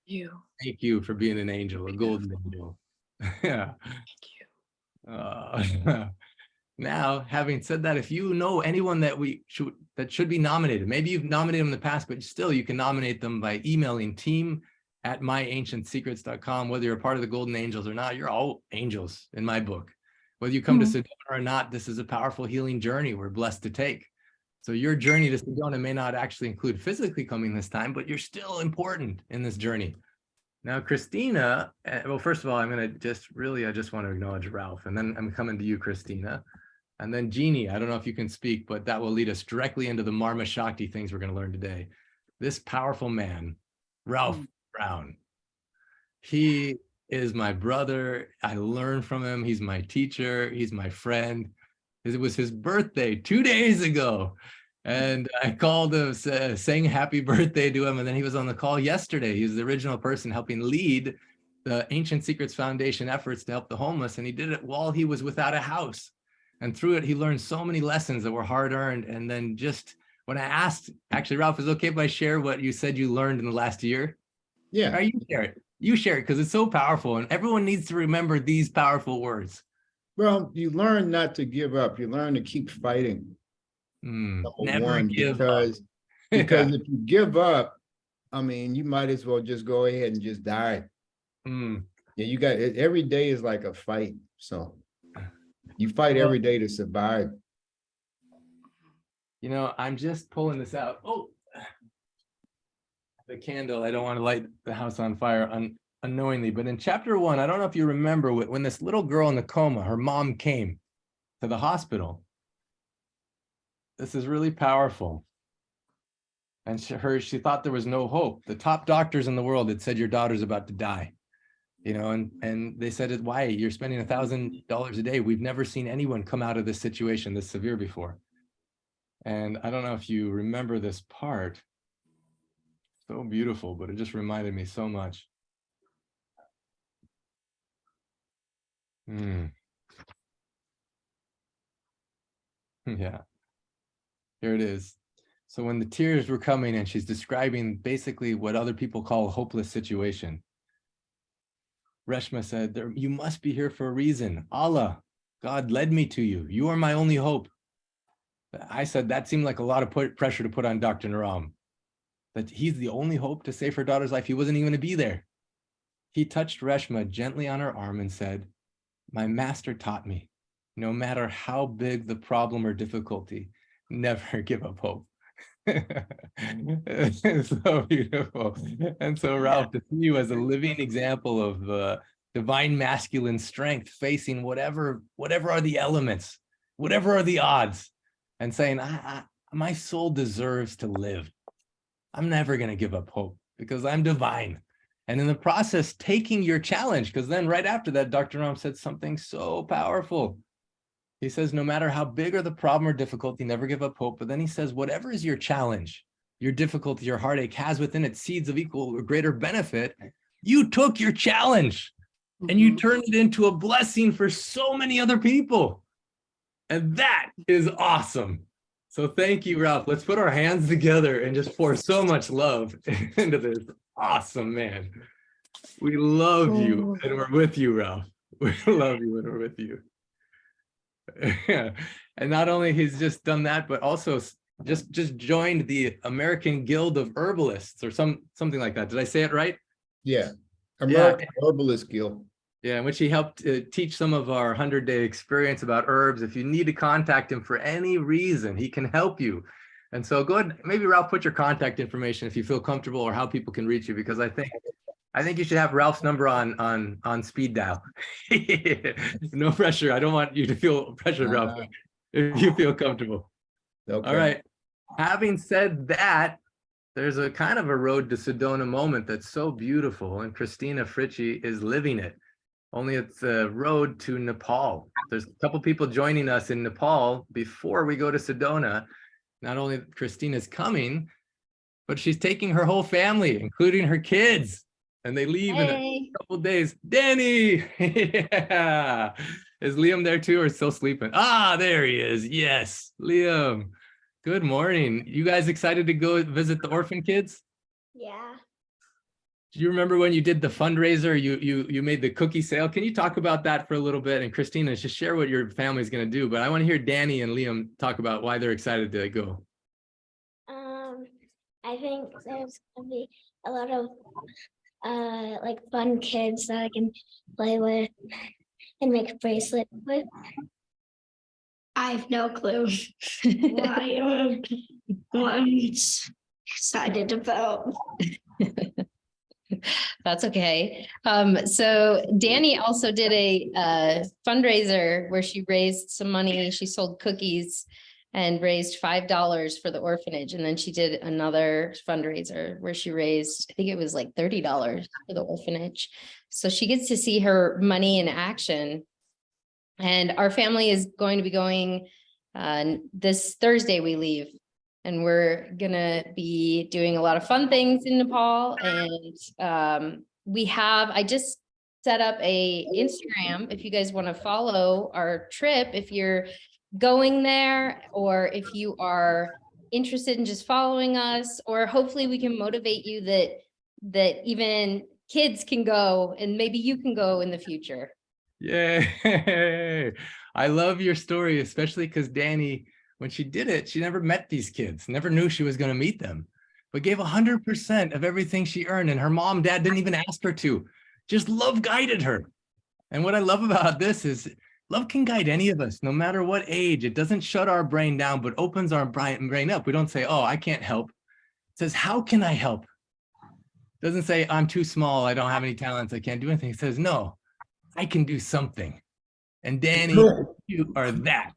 Thank you for being an angel, a golden angel. Yeah. Thank you. Now, having said that, if you know anyone that should be nominated, maybe you've nominated them in the past, but still you can nominate them by emailing team@myancientsecrets.com. Whether you're a part of the Golden Angels or not, you're all angels in my book. Whether you come to Sedona or not, this is a powerful healing journey we're blessed to take. So your journey to Sedona may not actually include physically coming this time, but you're still important in this journey. Now, Christina, well, first of all, I'm going to I just want to acknowledge Ralph, and then I'm coming to you, Christina. And then Jeannie, I don't know if you can speak, but that will lead us directly into the Marmaa Shakti things we're going to learn today. This powerful man, Ralph Brown, he is my brother. I learn from him. He's my teacher. He's my friend. It was his birthday 2 days ago. And I called him, saying happy birthday to him. And then he was on the call yesterday. He was the original person helping lead the Ancient Secrets Foundation efforts to help the homeless. And he did it while he was without a house. And through it, he learned so many lessons that were hard earned. And then just when I asked, actually, Ralph, is it okay if I share what you said you learned in the last year? Yeah. You share it. You share it because it's so powerful. And everyone needs to remember these powerful words. Well, you learn not to give up. You learn to keep fighting. Never give up. Because Yeah. if you give up, I mean, you might as well just go ahead and just die. Yeah, you got it. Every day is like a fight. So you fight every day to survive. You know, I'm just pulling this out. Oh, the candle. I don't want to light the house on fire unknowingly. But in chapter 1, I don't know if you remember when this little girl in the coma, her mom came to the hospital. This is really powerful. And she thought there was no hope. The top doctors in the world had said, your daughter's about to die. You know, and they said, why? You're spending $1,000 a day. We've never seen anyone come out of this situation this severe before. And I don't know if you remember this part. So beautiful, but it just reminded me so much. Yeah, here it is. So when the tears were coming and she's describing basically what other people call a hopeless situation, Reshma said, you must be here for a reason. Allah, God led me to you. You are my only hope. I said that seemed like a lot of pressure to put on Dr. Naram, that he's the only hope to save her daughter's life. He wasn't even going to be there. He touched Reshma gently on her arm and said, my master taught me, no matter how big the problem or difficulty, never give up hope. It's so beautiful. And so Ralph, to see you as a living example of divine masculine strength, facing whatever are the elements, whatever are the odds, and saying, my soul deserves to live. I'm never going to give up hope because I'm divine. And in the process, taking your challenge, because then right after that, Dr. Ram said something so powerful. He says, no matter how big or the problem or difficulty, never give up hope. But then he says, whatever is your challenge, your difficulty, your heartache has within it seeds of equal or greater benefit. You took your challenge and you turned it into a blessing for so many other people. And that is awesome. So thank you, Ralph. Let's put our hands together and just pour so much love into this awesome man. We love you and we're with you, Ralph. We love you and we're with you. And not only he's just done that, but also just joined the American Guild of Herbalists or something like that. Did I say it right? Yeah. American Herbalist Guild. Yeah, in which he helped teach some of our 100-day experience about herbs. If you need to contact him for any reason, he can help you. And so go ahead, maybe Ralph, put your contact information if you feel comfortable, or how people can reach you, because I think you should have Ralph's number on speed dial. No pressure. I don't want you to feel pressured, Ralph, if you feel comfortable. Okay. All right. Having said that, there's a kind of a road to Sedona moment that's so beautiful, and Christina Fritchie is living it. Only it's a road to Nepal. There's a couple people joining us in Nepal before we go to Sedona. Not only Christina's coming, but she's taking her whole family, including her kids. And they leave in a couple days. Danny! Yeah. Is Liam there too, or still sleeping? Ah, there he is. Yes, Liam. Good morning. You guys excited to go visit the orphan kids? Yeah. Do you remember when you did the fundraiser? You made the cookie sale. Can you talk about that for a little bit? And Christina, just share what your family's going to do. But I want to hear Danny and Liam talk about why they're excited to go. I think there's gonna be a lot of like fun kids that I can play with and make a bracelet with. I have no clue why I'm excited about. That's okay. So Danny also did a fundraiser where she raised some money. She sold cookies and raised $5 for the orphanage. And then she did another fundraiser where she raised, I think it was like $30 for the orphanage. So she gets to see her money in action. And our family is going to be going this Thursday. We leave. And we're gonna be doing a lot of fun things in Nepal. And I just set up a Instagram if you guys want to follow our trip, if you're going there, or if you are interested in just following us, or hopefully we can motivate you that even kids can go and maybe you can go in the future. Yay! I love your story, especially because Danny, when she did it, she never met these kids, never knew she was going to meet them, but gave 100% of everything she earned. And her mom, dad didn't even ask her to, just love guided her. And what I love about this is love can guide any of us, no matter what age. It doesn't shut our brain down, but opens our brain up. We don't say, oh, I can't help. It says, how can I help? It doesn't say, I'm too small, I don't have any talents, I can't do anything. It says, no, I can do something. And Danny, you are that.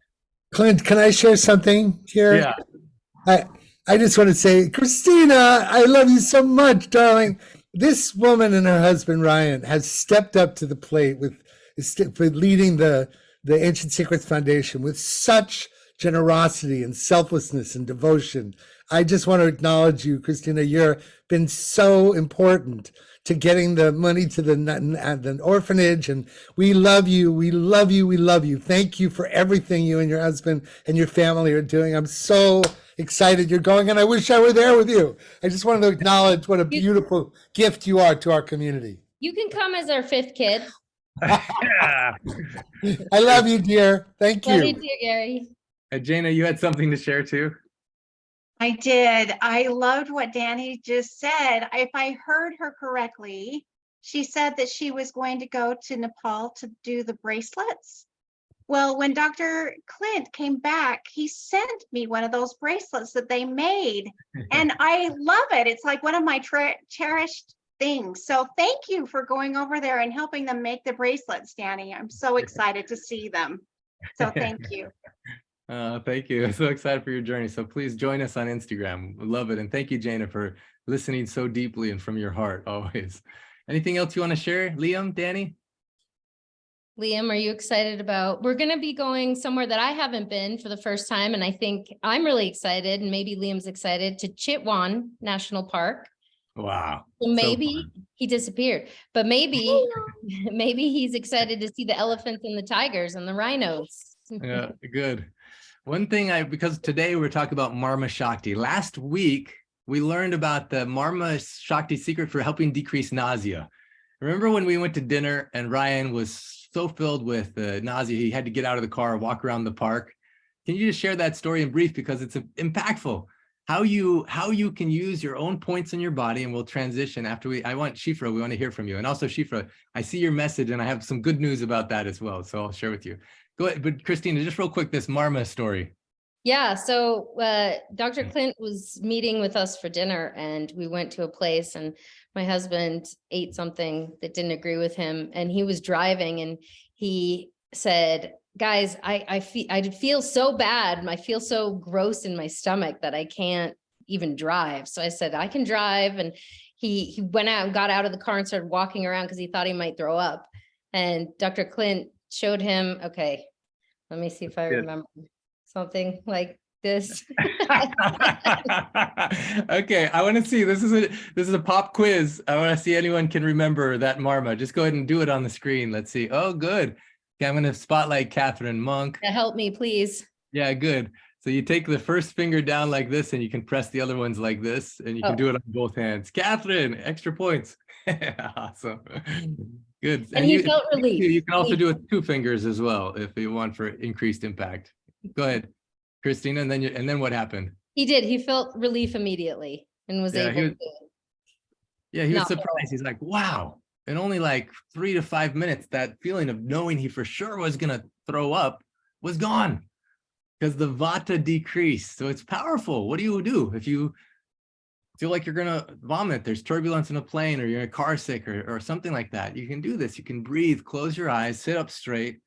Clint, can I share something here? Yeah. I just want to say, Christina, I love you so much, darling. This woman and her husband, Ryan, has stepped up to the plate with leading the Ancient Secrets Foundation with such generosity and selflessness and devotion. I just want to acknowledge you, Christina. You've been so important to getting the money to the orphanage, and we love you. We love you. We love you. Thank you for everything you and your husband and your family are doing. I'm so excited you're going, and I wish I were there with you. I just wanted to acknowledge what a beautiful gift you are to our community. You can come as our 5th kid. Yeah. I love you, dear. Thank Love you. you too, Gary. Jana, you had something to share too? I did. I loved what Danny just said. If I heard her correctly, she said that she was going to go to Nepal to do the bracelets. Well, when Dr. Clint came back, he sent me one of those bracelets that they made, and I love it. It's like one of my cherished things. So thank you for going over there and helping them make the bracelets, Danny. I'm so excited to see them. So thank you. Thank you. I'm so excited for your journey. So please join us on Instagram. We love it. And thank you, Jana, for listening so deeply and from your heart always. Anything else you want to share? Liam, Danny? Liam, are you excited about, we're going to be going somewhere that I haven't been for the first time. And I think I'm really excited, and maybe Liam's excited, to 𝗓𝗏 National Park. Wow. So maybe he disappeared, but maybe he's excited to see the elephants and the tigers and the rhinos. Yeah, good. One thing because today we're talking about Marmaa Shakti. Last week, we learned about the Marmaa Shakti secret for helping decrease nausea. Remember when we went to dinner and Ryan was so filled with nausea, he had to get out of the car, walk around the park. Can you just share that story in brief, because it's impactful? How you can use your own points in your body, and we'll transition after we want to hear from you. And also Shifra, I see your message and I have some good news about that as well. So I'll share with you. Go ahead, but Christina, just real quick, this Marmaa story. Yeah, so Dr. Clint was meeting with us for dinner, and we went to a place, and my husband ate something that didn't agree with him, and he was driving, and he said, guys, I feel so bad. I feel so gross in my stomach that I can't even drive. So I said, I can drive. And he went out and got out of the car and started walking around because he thought he might throw up. And Dr. Clint showed him, okay, let me see if I remember something like this. Okay, I want to see, this is a pop quiz. I want to see anyone can remember that Marmaa. Just go ahead and do it on the screen. Let's see. Oh, good. Okay, I'm going to spotlight Catherine Monk. Help me, please. Yeah, good. So you take the first finger down like this, and you can press the other ones like this, and you can do it on both hands. Catherine, extra points. Awesome. Good. And he felt relief. You can also do it with 2 fingers as well if you want for increased impact. Go ahead, Christina, and then what happened? He did. He felt relief immediately and was able to. Yeah, he was surprised. He's like, wow. In only like 3 to 5 minutes, that feeling of knowing he for sure was going to throw up was gone, because the vata decreased. So it's powerful. What do you do if you feel like you're going to vomit? There's turbulence in a plane, or you're in a car sick, or something like that. You can do this. You can breathe, close your eyes, sit up straight,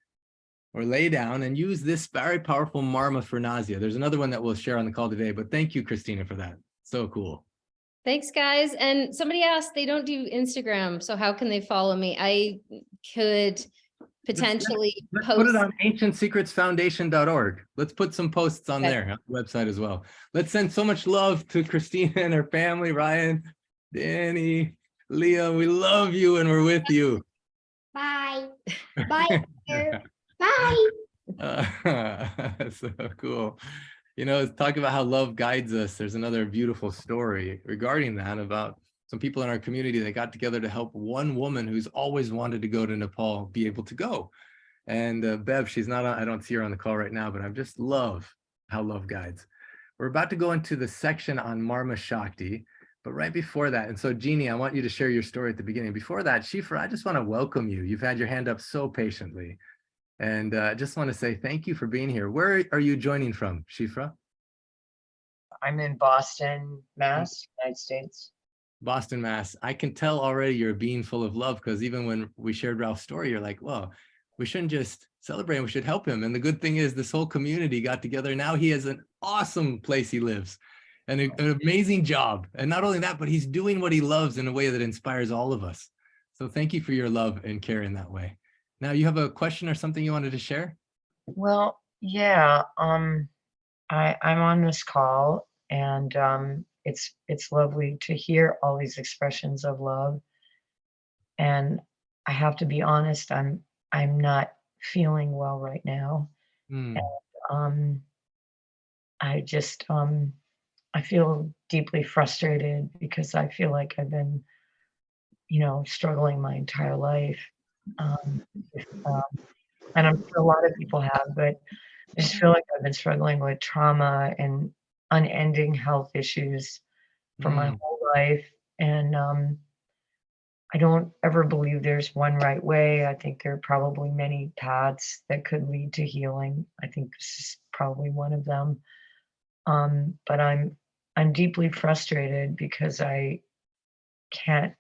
or lay down, and use this very powerful Marmaa for nausea. There's another one that we'll share on the call today, but thank you, Christina, for that. So cool. Thanks, guys. And somebody asked, they don't do Instagram, so how can they follow me? I could potentially Let's post. put it on ancientsecretsfoundation.org. Let's put some posts on there, on the website as well. Let's send so much love to Christina and her family, Ryan, Danny, Leah. We love you, and we're with you. Bye. Bye. Bye. So cool. You know, talk about how love guides us. There's another beautiful story regarding that, about some people in our community that got together to help one woman who's always wanted to go to Nepal be able to go. And Bev, she's not on, I don't see her on the call right now, but I just love how love guides. We're about to go into the section on Marmaa Shakti, but right before that, and so Jeannie, I want you to share your story at the beginning. Before that, Shifra, I just want to welcome you. You've had your hand up so patiently. And I just want to say thank you for being here. Where are you joining from, Shifra? I'm in Boston, Mass, United States. Boston, Mass. I can tell already you're a being full of love, because even when we shared Ralph's story, you're like, well, we shouldn't just celebrate him, we should help him. And the good thing is this whole community got together. Now he has an awesome place he lives and an amazing job. And not only that, but he's doing what he loves in a way that inspires all of us. So thank you for your love and care in that way. Now you have a question or something you wanted to share? Well, yeah. I'm on this call, and it's lovely to hear all these expressions of love. And I have to be honest, I'm not feeling well right now. Mm. And I just I feel deeply frustrated because I feel like I've been, struggling my entire life. With, and I'm sure a lot of people have, but I just feel like I've been struggling with trauma and unending health issues for my Mm. whole life. And I don't ever believe there's one right way. I think there are probably many paths that could lead to healing. I think this is probably one of them. But I'm deeply frustrated because I can't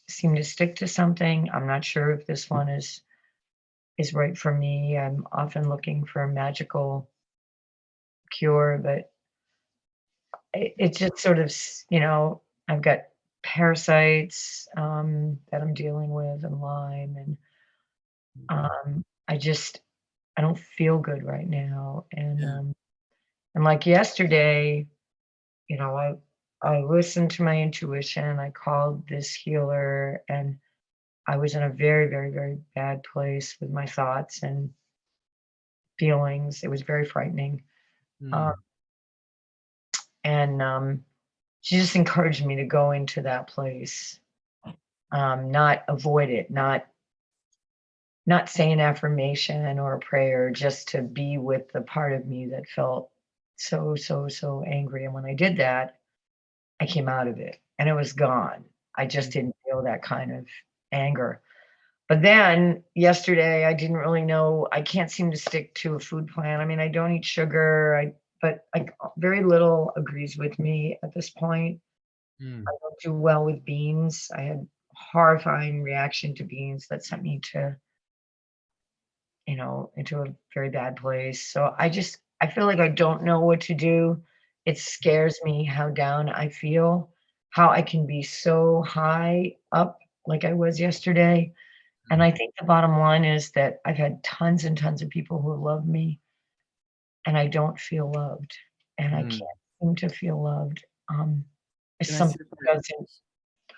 seem to stick to something. I'm not sure if this one is right for me. I'm often looking for a magical cure, but it just sort of, I've got parasites that I'm dealing with and Lyme, and I don't feel good right now. And like yesterday, I listened to my intuition. I called this healer, and I was in a very, very, very bad place with my thoughts and feelings. It was very frightening. Mm. And she just encouraged me to go into that place, not avoid it, not say an affirmation or a prayer, just to be with the part of me that felt so, so, so angry. And when I did that, I came out of it and it was gone. I just didn't feel that kind of anger. But then yesterday, I didn't really know. I can't seem to stick to a food plan. I mean, I don't eat sugar, but very little agrees with me at this point. Mm. I don't do well with beans. I had horrifying reaction to beans that sent me to, into a very bad place. So I feel like I don't know what to do. It scares me how down I feel, how I can be so high up like I was yesterday. And I think the bottom line is that I've had tons and tons of people who love me, and I don't feel loved, and I Mm. can't seem to feel loved. It's Can I see something if that doesn't.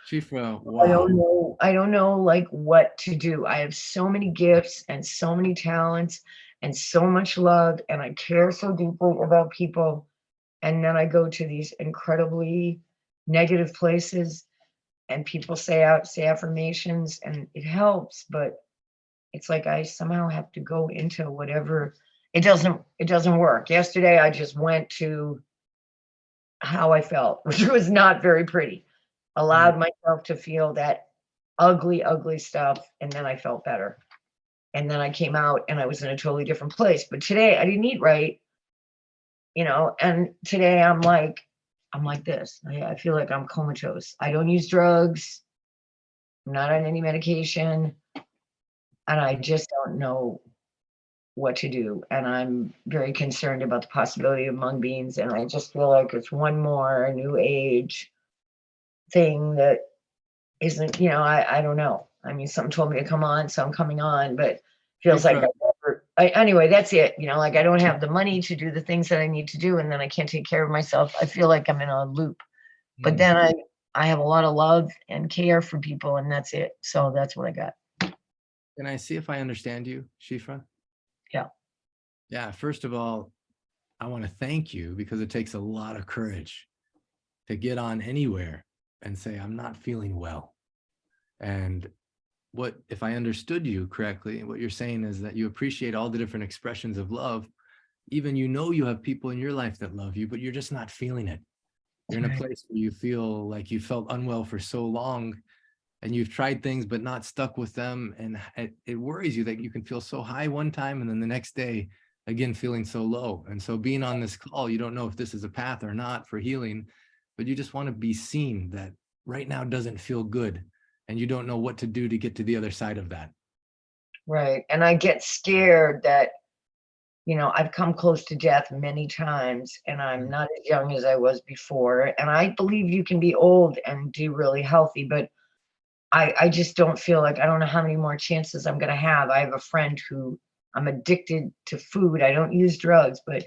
Shifra, I wow. don't know. I don't know like what to do. I have so many gifts and so many talents and so much love, and I care so deeply about people. And then I go to these incredibly negative places, and people say affirmations, and it helps, but it's like I somehow have to go into whatever. It doesn't work. Yesterday, I just went to how I felt, which was not very pretty. Allowed myself to feel that ugly, ugly stuff, and then I felt better. And then I came out and I was in a totally different place. But today I didn't eat right, and today I'm like this. I feel like I'm comatose. I don't use drugs. I'm not on any medication. And I just don't know what to do. And I'm very concerned about the possibility of mung beans. And I just feel like it's one more new age thing that isn't, I don't know. I mean, something told me to come on, so I'm coming on, but feels like anyway, that's it. Like I don't have the money to do the things that I need to do, and then I can't take care of myself. I feel like I'm in a loop. But then I have a lot of love and care for people, and that's it. So that's what I got. Can I see if I understand you, Shifra? Yeah. Yeah, first of all, I want to thank you because it takes a lot of courage to get on anywhere and say, I'm not feeling well. And if I understood you correctly, what you're saying is that you appreciate all the different expressions of love. Even you have people in your life that love you, but you're just not feeling it. You're in a place where you feel like you felt unwell for so long and you've tried things but not stuck with them. And it worries you that you can feel so high one time and then the next day, again, feeling so low. And so being on this call, you don't know if this is a path or not for healing, but you just want to be seen that right now doesn't feel good. And you don't know what to do to get to the other side of that. Right. And I get scared that, I've come close to death many times, and I'm not as young as I was before. And I believe you can be old and do really healthy, but I just don't feel like, I don't know how many more chances I'm going to have. I have a friend who I'm addicted to food. I don't use drugs, but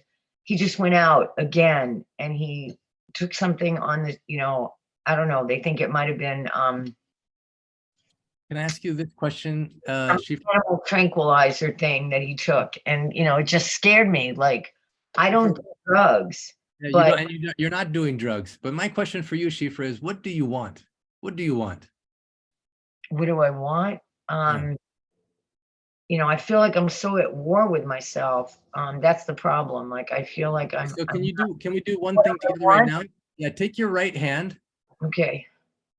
he just went out again and he took something on the, I don't know, they think it might have been Can I ask you this question, Shifra? animal tranquilizer thing that he took. And, it just scared me. Like, I don't do drugs. Yeah, but you're not doing drugs. But my question for you, Shifra, is what do you want? What do you want? what do I want? I feel like I'm so at war with myself. That's the problem. Like, I feel like I'm. So can we do one What thing I together right want? now? Yeah, take your right hand. Okay.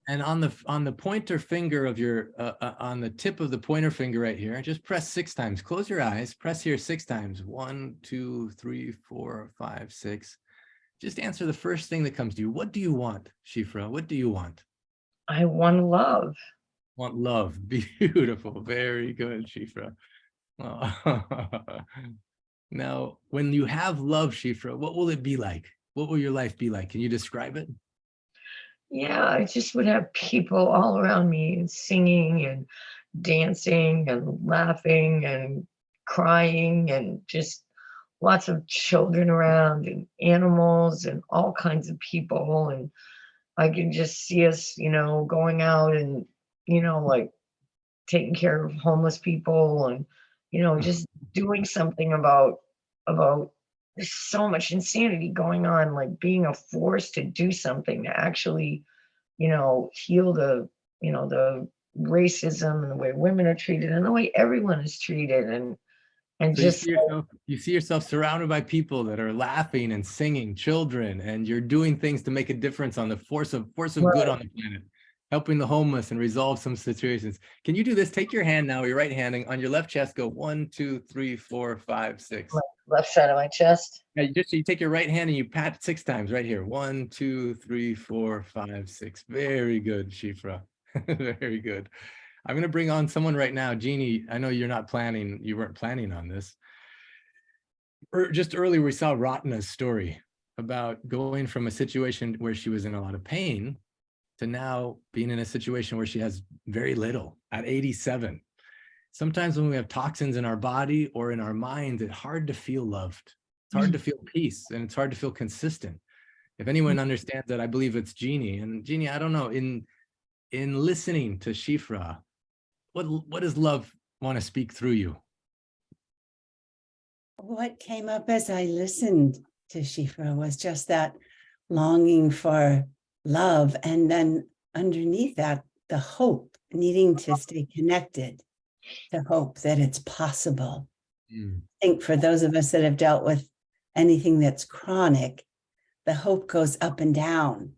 And on the pointer finger of your, on the tip of the pointer finger right here, just press 6 times. Close your eyes, press here 6 times. 1, 2, 3, 4, 5, 6. Just answer the first thing that comes to you. What do you want, Shifra? What do you want? I want love. Want love. Beautiful. Very good, Shifra. Oh. Now, when you have love, Shifra, what will it be like? What will your life be like? Can you describe it? Yeah, I just would have people all around me and singing and dancing and laughing and crying and just lots of children around and animals and all kinds of people. And I can just see us, going out and, like taking care of homeless people and, just doing something about there's so much insanity going on, like being a force to do something to actually, heal the racism and the way women are treated and the way everyone is treated. And So just you see yourself surrounded by people that are laughing and singing, children, and you're doing things to make a difference on the force of good on the planet, helping the homeless and resolve some situations. Can you do this? Take your hand now, your right hand, and on your left chest, go 1, 2, 3, 4, 5, 6. left side of my chest. Yeah, you take your right hand and you pat 6 times right here. 1, 2, 3, 4, 5, 6. Very good, Shifra. Very good. I'm going to bring on someone right now. Jeannie, I know you weren't planning on this. Just earlier, we saw Ratna's story about going from a situation where she was in a lot of pain to now being in a situation where she has very little at 87. Sometimes when we have toxins in our body or in our mind, it's hard to feel loved. It's hard to feel peace, and it's hard to feel consistent. If anyone understands that, I believe it's Jeannie. And Jeannie, I don't know, in listening to Shifra, what does love want to speak through you? What came up as I listened to Shifra was just that longing for love, and then underneath that, the hope, needing to stay connected, the hope that it's possible. I think for those of us that have dealt with anything that's chronic, the hope goes up and down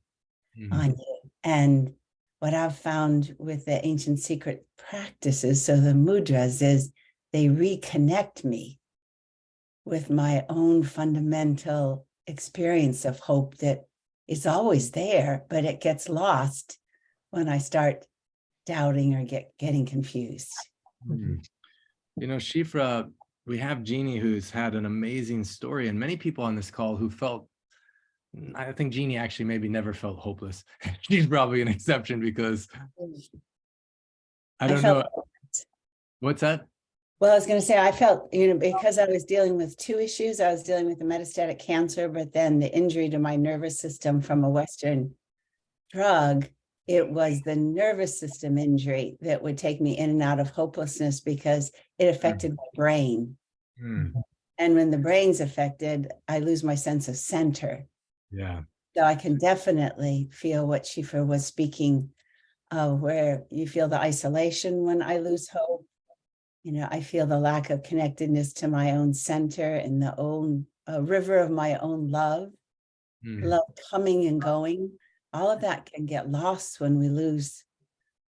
on you. And what I've found with the ancient secret practices, so the mudras, is they reconnect me with my own fundamental experience of hope that is always there, but it gets lost when I start doubting or getting confused. Shifra, we have Jeannie, who's had an amazing story, and many people on this call who felt, I think Jeannie actually maybe never felt hopeless. She's probably an exception because I don't know. What's that? Well, I was going to say, I felt, because I was dealing with 2 issues. I was dealing with the metastatic cancer, but then the injury to my nervous system from a Western drug. It was the nervous system injury that would take me in and out of hopelessness because it affected my brain. And when the brain's affected, I lose my sense of center. Yeah. So I can definitely feel what Shifra was speaking of, where you feel the isolation when I lose hope. I feel the lack of connectedness to my own center and the own river of my own love, love coming and going. All of that can get lost when we lose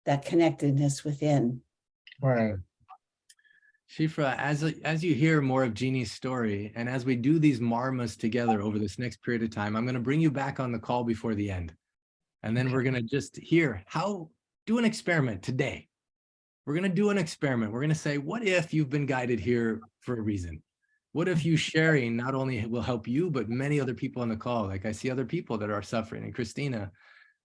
that connectedness within. Right. Shifra, as you hear more of Jeannie's story, and as we do these marmas together over this next period of time, I'm going to bring you back on the call before the end. And then we're going to just do an experiment today. We're going to do an experiment. We're going to say, what if you've been guided here for a reason? What if you sharing not only will help you, but many other people on the call? Like I see other people that are suffering. And Christina,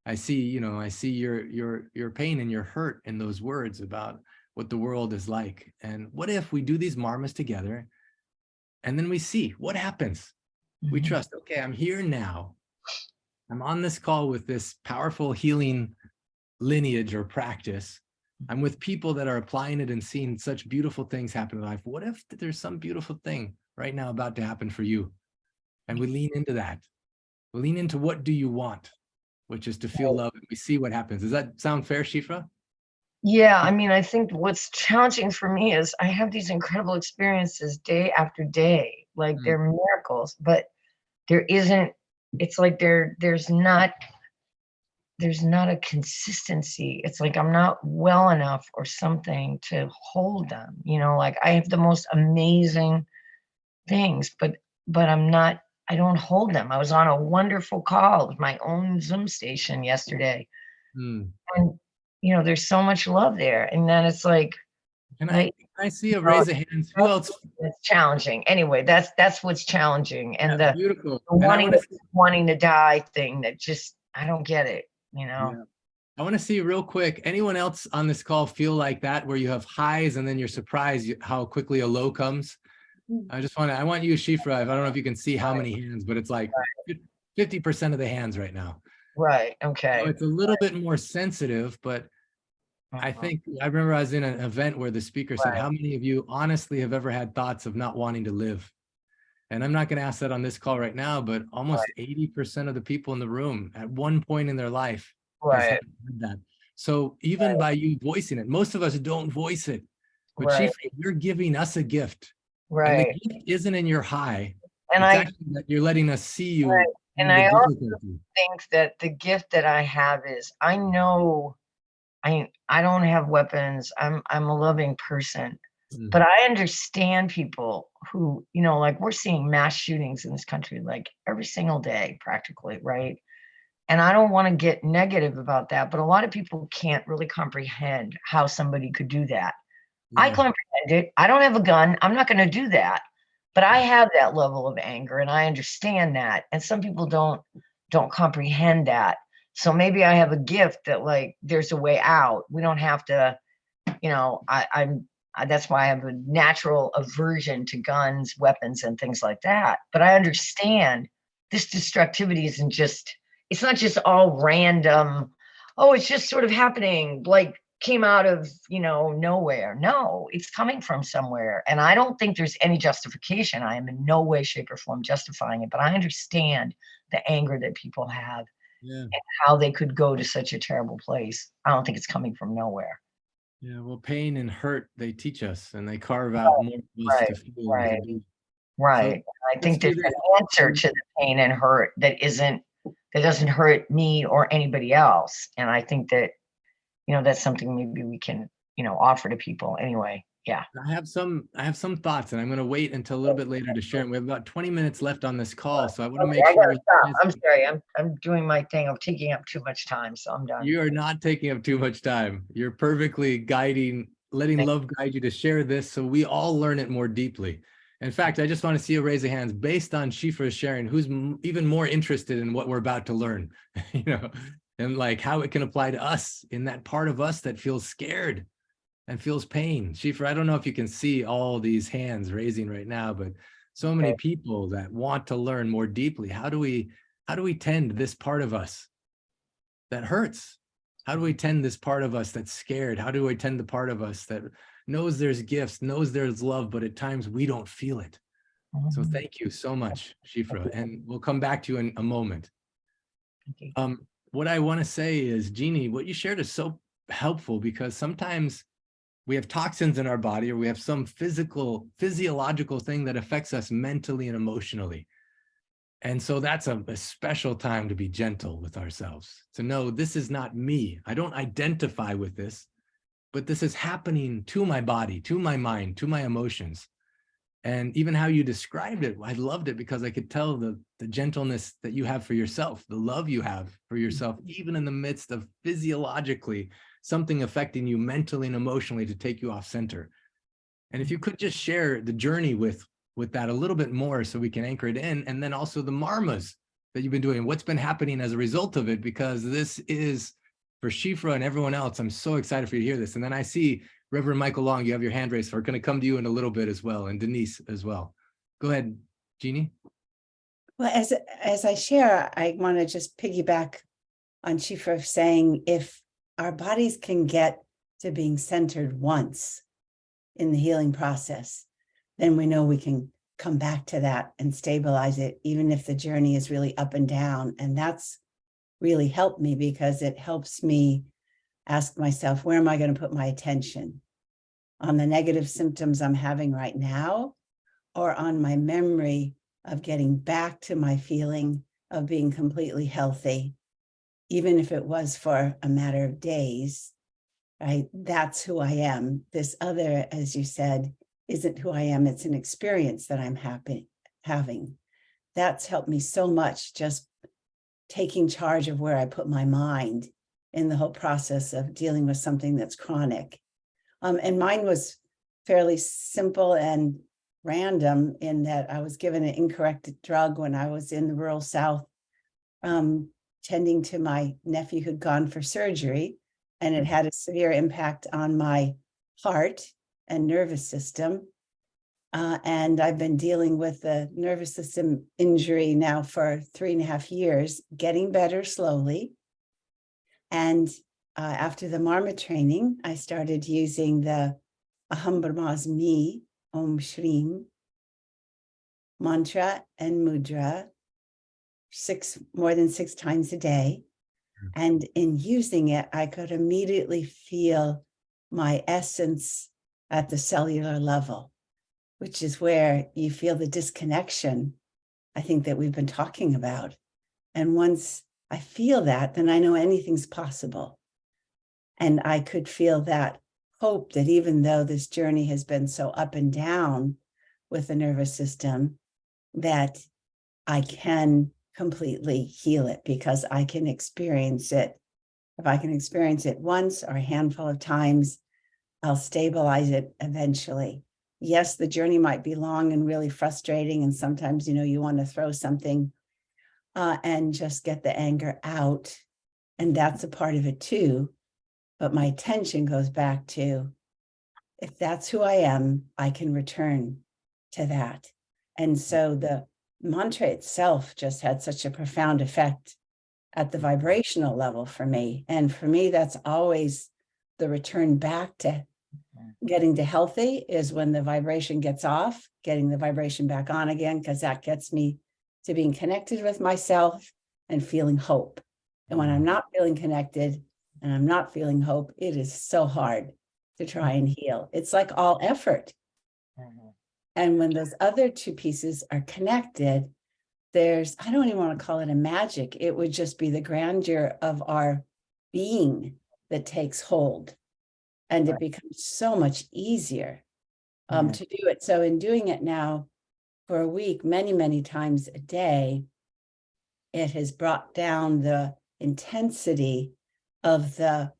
I see your pain and your hurt in those words about what the world is like. And what if we do these marmas together and then we see what happens? We trust, okay, I'm here now. I'm on this call with this powerful healing lineage or practice. I'm with people that are applying it and seeing such beautiful things happen in life. What if there's some beautiful thing right now about to happen for you? And we lean into that. We lean into what do you want, which is to feel love, and we see what happens. Does that sound fair, Shifra? Yeah, I mean, I think what's challenging for me is I have these incredible experiences day after day, like they're miracles, but there isn't, it's like there's not a consistency. It's like I'm not well enough or something to hold them, you know, like I have the most amazing things, but I don't hold them. I was on a wonderful call with my own Zoom station yesterday. And, you know, there's so much love there. And then it's like, can I see a raise of hands? Who else? It's challenging. Anyway, that's what's challenging. And the beautiful. wanting to die thing that just, I don't get it, you know? Yeah. I want to see real quick, anyone else on this call feel like that, where you have highs and then you're surprised how quickly a low comes? I want you, Shifra, I don't know if you can see how many hands, but it's like 50% of the hands right now. Right. Okay. So it's a little bit more sensitive, but I think I remember I was in an event where the speaker said, how many of you honestly have ever had thoughts of not wanting to live? And I'm not going to ask that on this call right now, but almost 80% of the people in the room at one point in their life has had that. So even by you voicing it, most of us don't voice it, but Shifra, you're giving us a gift. And the gift isn't in your high. And it's actually that you're letting us see you. And I also think that the gift that I have is, I know I don't have weapons. I'm a loving person, but I understand people who, you know, like we're seeing mass shootings in this country, like every single day, practically, right? And I don't want to get negative about that, but a lot of people can't really comprehend how somebody could do that. I comprehend it. I don't have a gun. I'm not going to do that, but I have that level of anger and I understand that. And some people don't comprehend that. So maybe I have a gift that, like, there's a way out. We don't have to, you know, that's why I have a natural aversion to guns, weapons, and things like that. But I understand this destructivity isn't just, it's not just all random. Oh, it's just sort of happening, like came out of, you know, nowhere. No, it's coming from somewhere. And I don't think there's any justification. I am in no way, shape, or form justifying it, but I understand the anger that people have. And how they could go to such a terrible place. I don't think it's coming from nowhere. Yeah, well, pain and hurt, they teach us and they carve out more of us to feel. Right. I think there's an answer to the pain and hurt that doesn't hurt me or anybody else. And I think that, you know, that's something maybe we can, you know, offer to people anyway. Yeah. I have some thoughts, and I'm going to wait until a little bit later to share them. We have about 20 minutes left on this call, so I want to make sure. I'm sorry. I'm doing my thing. I'm taking up too much time, so I'm done. You are not taking up too much time. You're perfectly letting love guide you to share this, so we all learn it more deeply. In fact, I just want to see a raise of hands based on Shifra's sharing, who's even more interested in what we're about to learn, you know, and like how it can apply to us in that part of us that feels scared and feels pain. Shifra, I don't know if you can see all these hands raising right now, but so many people that want to learn more deeply. How do we tend this part of us that hurts? How do we tend this part of us that's scared? How do we tend the part of us that knows there's gifts, knows there's love, but at times we don't feel it? So thank you so much, Shifra, and we'll come back to you in a moment. What I want to say is, Jeannie, what you shared is so helpful, because sometimes we have toxins in our body, or we have some physiological thing that affects us mentally and emotionally. And so that's a special time to be gentle with ourselves, to know this is not me. I don't identify with this, but this is happening to my body, to my mind, to my emotions. And even how you described it, I loved it, because I could tell the gentleness that you have for yourself, the love you have for yourself, even in the midst of physiologically something affecting you mentally and emotionally to take you off center. And if you could just share the journey with that a little bit more, so we can anchor it in, and then also the Marmas that you've been doing, what's been happening as a result of it, because this is for Shifra and everyone else. I'm so excited for you to hear this. And then I see Reverend Michael Long, you have your hand raised, so we're going to come to you in a little bit as well, and Denise as well. Go ahead, Jeannie. Well, as I share, I want to just piggyback on Shifa saying, if our bodies can get to being centered once in the healing process, then we know we can come back to that and stabilize it, even if the journey is really up and down. And that's really helped me, because it helps me ask myself, where am I going to put my attention? On the negative symptoms I'm having right now, or on my memory of getting back to my feeling of being completely healthy, even if it was for a matter of days, right? That's who I am. This other, as you said, isn't who I am. It's an experience that I'm having. That's helped me so much, just taking charge of where I put my mind in the whole process of dealing with something that's chronic. And mine was fairly simple and random, in that I was given an incorrect drug when I was in the rural South, tending to my nephew who'd gone for surgery, and it had a severe impact on my heart and nervous system. And I've been dealing with the nervous system injury now for 3.5 years, getting better slowly. And after the Marmaa training, I started using the Aham Brahmasmi Om Shrim mantra and mudra more than 6 times a day. And in using it, I could immediately feel my essence at the cellular level, which is where you feel the disconnection, I think, that we've been talking about. And once I feel that, then I know anything's possible. And I could feel that hope that even though this journey has been so up and down with the nervous system, that I can completely heal it, because I can experience it. If I can experience it once or a handful of times, I'll stabilize it eventually. Yes, the journey might be long and really frustrating, and sometimes, you want to throw something and just get the anger out, and that's a part of it too. But my attention goes back to, if that's who I am, I can return to that. And so the mantra itself just had such a profound effect at the vibrational level for me. And for me, that's always the return back to getting to healthy, is when the vibration gets off, getting the vibration back on again, because that gets me to being connected with myself and feeling hope. And when I'm not feeling connected and I'm not feeling hope, it is so hard to try and heal. It's like all effort. And when those other two pieces are connected, there's, I don't even want to call it a magic. It would just be the grandeur of our being that takes hold. And it becomes so much easier to do it. So in doing it now for a week, many, many times a day, it has brought down the intensity of the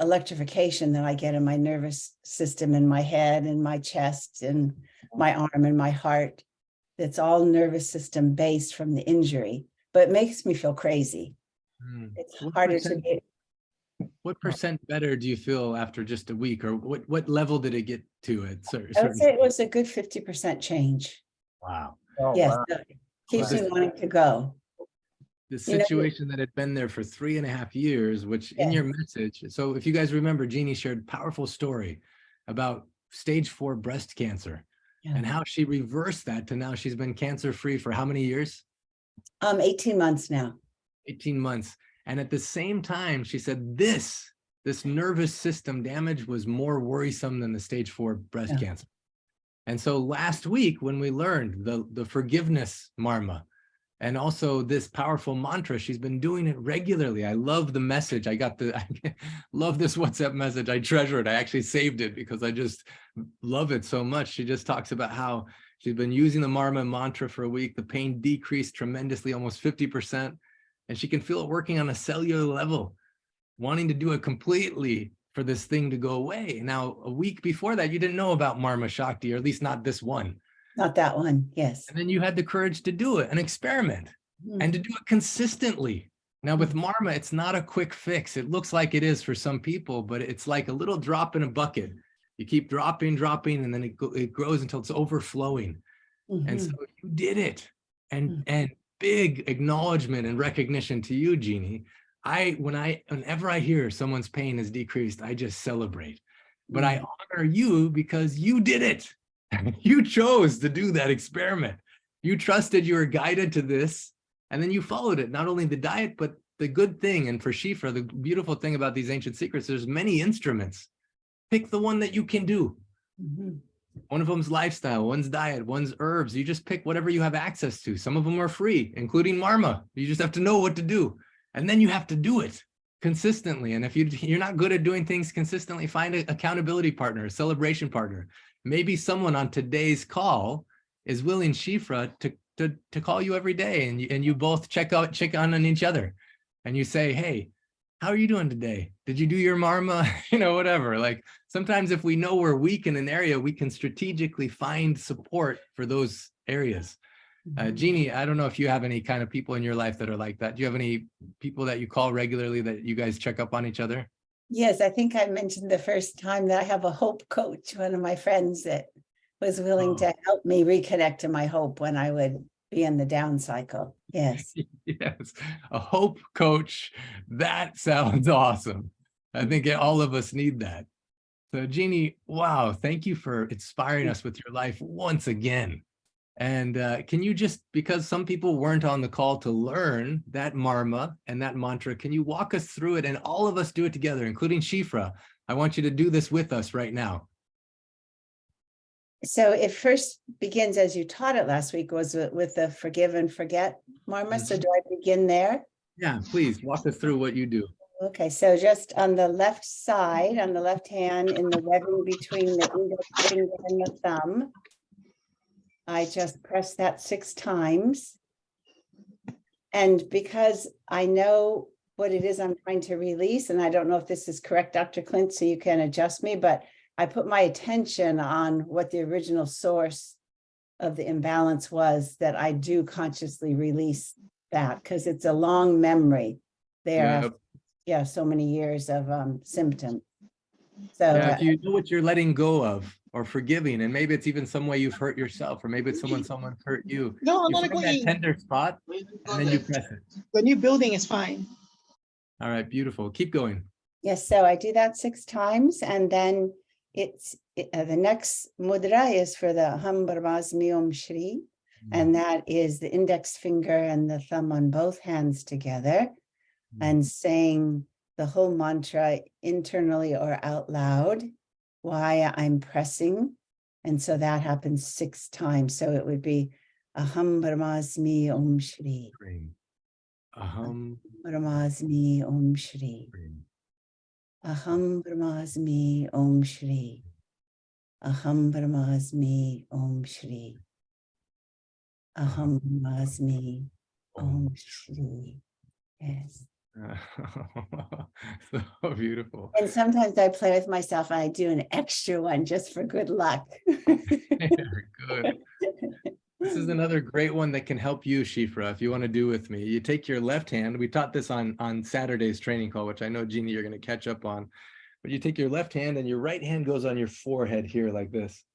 electrification that I get in my nervous system, in my head, and my chest, and my arm, and my heart. It's all nervous system based from the injury, but it makes me feel crazy. It's harder to get. What percent better do you feel after just a week, or what level did it get to? I would say it was a good 50% change. Wow. Yes, it keeps me wanting to go. The situation that had been there for 3.5 years, which in your message, so if you guys remember, Jeannie shared a powerful story about stage 4 breast cancer and how she reversed that to now she's been cancer-free for how many years? 18 months now. 18 months. And at the same time, she said this nervous system damage was more worrisome than the stage 4 breast cancer. And so last week, when we learned the forgiveness Marmaa, and also this powerful mantra, she's been doing it regularly. I love the message. I love this WhatsApp message. I treasure it. I actually saved it because I just love it so much. She just talks about how she's been using the Marmaa mantra for a week. The pain decreased tremendously, almost 50%. And she can feel it working on a cellular level, wanting to do it completely for this thing to go away. Now, a week before that, you didn't know about Marmaa Shakti, or at least not this one. Not that one, yes. And then you had the courage to do it and experiment and to do it consistently. Now with Marmaa, it's not a quick fix. It looks like it is for some people, but it's like a little drop in a bucket. You keep dropping, and then it grows until it's overflowing. And so you did it. And big acknowledgement and recognition to you, Jeannie. Whenever I hear someone's pain has decreased, I just celebrate. But I honor you because you did it. You chose to do that experiment. You trusted, you were guided to this, and then you followed it. Not only the diet, but the good thing. And for 𝗓𝗏, the beautiful thing about these ancient secrets, there's many instruments. Pick the one that you can do. One of them's lifestyle, one's diet, one's herbs. You just pick whatever you have access to. Some of them are free, including Marmaa. You just have to know what to do. And then you have to do it consistently. And if you're not good at doing things consistently, find an accountability partner, a celebration partner. Maybe someone on today's call is willing, 𝗓𝗏, to call you every day, and you both check on each other. And you say, hey, how are you doing today? Did you do your Marmaa? Whatever. Like, sometimes if we know we're weak in an area, we can strategically find support for those areas. Jeannie, I don't know if you have any kind of people in your life that are like that. Do you have any people that you call regularly that you guys check up on each other? Yes, I think I mentioned the first time that I have a hope coach, one of my friends that was willing to help me reconnect to my hope when I would be in the down cycle. Yes. Yes, a hope coach. That sounds awesome. I think all of us need that. So Jeannie, wow, thank you for inspiring us with your life once again. And can you just, because some people weren't on the call to learn that Marmaa and that mantra, can you walk us through it and all of us do it together, including 𝗓𝗏? I want you to do this with us right now. So it first begins, as you taught it last week, was with the forgive and forget Marmaa. So do I begin there? Yeah, please walk us through what you do. Okay, so just on the left side, on the left hand, in the webbing between the index finger and the thumb, I just press that 6 times. And because I know what it is I'm trying to release, and I don't know if this is correct, Dr. Clint, so you can adjust me, but I put my attention on what the original source of the imbalance was, that I do consciously release that, because it's a long memory there. Yeah, so many years of symptoms. So yeah, if you know what you're letting go of or forgiving, and maybe it's even some way you've hurt yourself, or maybe it's someone hurt you. No, I'm you not find that tender spot, and then you press it. The new building is fine. All right, beautiful. Keep going. Yes, so I do that 6 times, and then the next mudra is for the 𝗓𝗙𝗏𝗧𝗦 𝗚 Shri, and that is the index finger and the thumb on both hands together, and saying the whole mantra internally or out loud while I'm pressing. And so that happens 6 times. So it would be 𝗓𝗙𝗏𝗧𝗦 𝗚 Shri. 𝗓𝗙𝗏𝗧𝗦 𝗚 Shri. 𝗓𝗙𝗏𝗧𝗦 𝗚 Shri. 𝗓𝗙𝗏𝗧𝗦 𝗚 Shri. 𝗓𝗙𝗏𝗧𝗦 𝗚 Shri. Yes. So beautiful. And sometimes I play with myself and I do an extra one just for good luck. Good. This is another great one that can help you, 𝗓𝗏, if you want to do with me. You take your left hand. We taught this on Saturday's training call, which I know, Jeannie, you're going to catch up on. But you take your left hand and your right hand goes on your forehead here like this.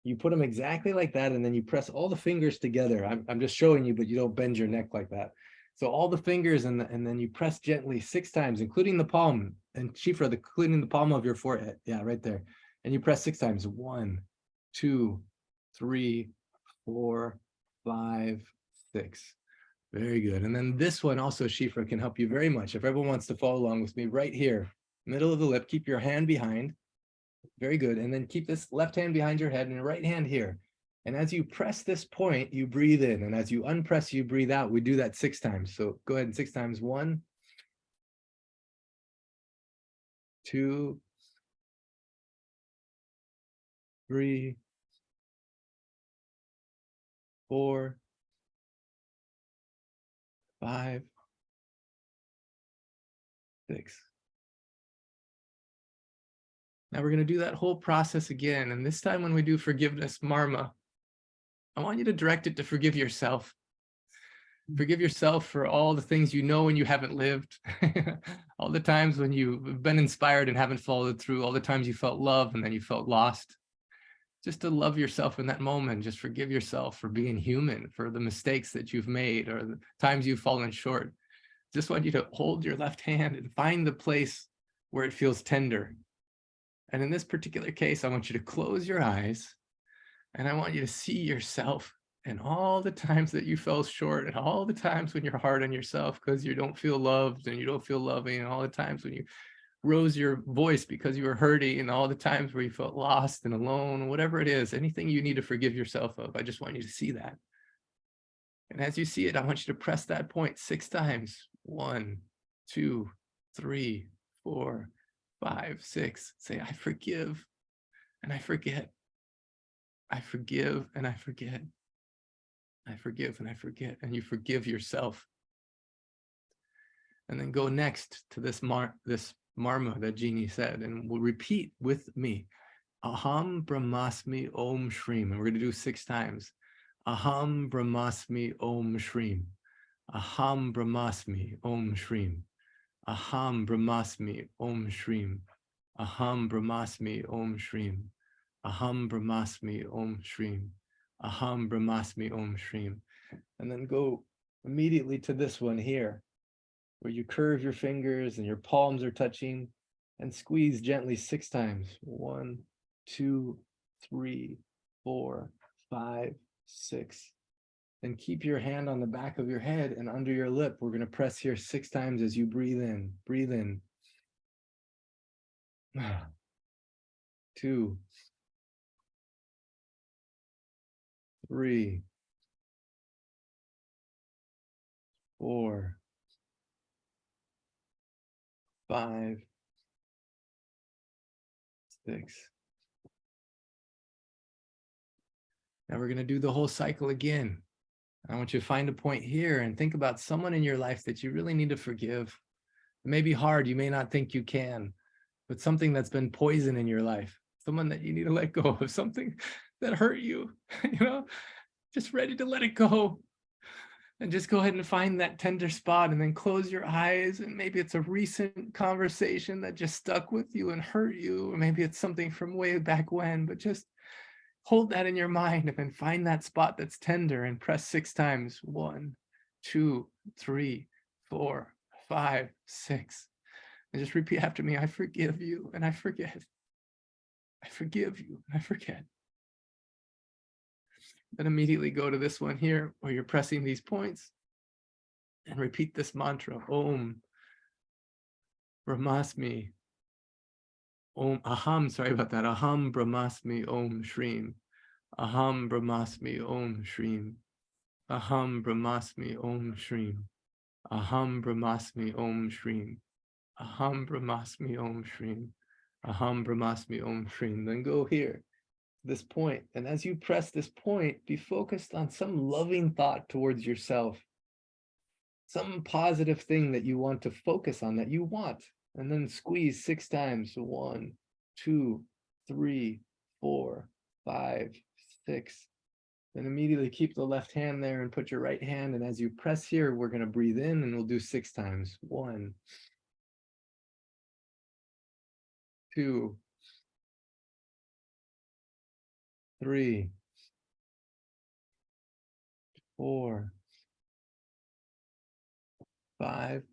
You put them exactly like that, and then you press all the fingers together. I'm just showing you, but you don't bend your neck like that. So all the fingers, and then you press gently 6 times, including the palm, and 𝗓𝗏, including the palm of your forehead. Yeah, right there. And you press 6 times. 1, 2, 3, 4, 5, 6. Very good. And then this one also, 𝗓𝗏, can help you very much. If everyone wants to follow along with me, right here, middle of the lip, keep your hand behind. Very good. And then keep this left hand behind your head and your right hand here. And as you press this point, you breathe in. And as you unpress, you breathe out. We do that 6 times. So go ahead and 6 times. 1, 2, 3, 4, 5, 6. Now we're going to do that whole process again. And this time when we do forgiveness Marmaa, I want you to direct it to forgive yourself. Forgive yourself for all the things you know and you haven't lived. All the times when you've been inspired and haven't followed through. All the times you felt love and then you felt lost. just to love yourself in that moment. Just forgive yourself for being human, for the mistakes that you've made or the times you've fallen short. Just want you to hold your left hand and find the place where it feels tender. And in this particular case, I want you to close your eyes and I want you to see yourself and all the times that you fell short and all the times when you're hard on yourself because you don't feel loved and you don't feel loving, and all the times when you rose your voice because you were hurting, and all the times where you felt lost and alone, whatever it is, anything you need to forgive yourself of, I just want you to see that. And as you see it, I want you to press that point 6 times. 1, 2, 3, 4, 5, 6. Say, I forgive and I forget. I forgive and I forget. I forgive and I forget. And you forgive yourself. And then go next to this Marmaa that Jeannie said, and we'll repeat with me. Aham Brahmasmi Om Shrim. And we're going to do 6 times. Aham Brahmasmi Om Shrim. Aham Brahmasmi Om Shrim. Aham Brahmasmi Om Shrim. Aham Brahmasmi Om Shrim. Aham Brahmasmi Om Shrim. Aham Brahmasmi Om Shrim. And then go immediately to this one here, where you curve your fingers and your palms are touching, and squeeze gently 6 times. 1, 2, 3, 4, 5, 6. And keep your hand on the back of your head and under your lip. We're going to press here 6 times as you breathe in. Breathe in. 2, 3, 4, 5, 6. Now we're going to do the whole cycle again. I want you to find a point here and think about someone in your life that you really need to forgive. It may be hard. You may not think you can, but something that's been poison in your life, someone that you need to let go of, something that hurt you, just ready to let it go. And just go ahead and find that tender spot and then close your eyes. And maybe it's a recent conversation that just stuck with you and hurt you. Or maybe it's something from way back when, but just hold that in your mind and then find that spot that's tender and press 6 times. 1, 2, 3, 4, 5, 6. And just repeat after me. I forgive you and I forget. I forgive you and I forget. Then immediately go to this one here where you're pressing these points and repeat this mantra. Om Brahmasmi. Om Aham, sorry about that. Aham Brahmasmi Om Shrim. Aham Brahmasmi Om Shrim. Aham Brahmasmi Om Shrim. Aham Brahmasmi Om Shrim. Aham Brahmasmi Om Shrim. Aham Brahmasmi Om Shrim. Then go here, this point. And as you press this point, be focused on some loving thought towards yourself. Some positive thing that you want to focus on, that you want. And then squeeze 6 times. 1, 2, 3, 4, 5, 6. Then immediately keep the left hand there and put your right hand. And as you press here, we're going to breathe in and we'll do 6 times. 1, 2, 3, 4, 5,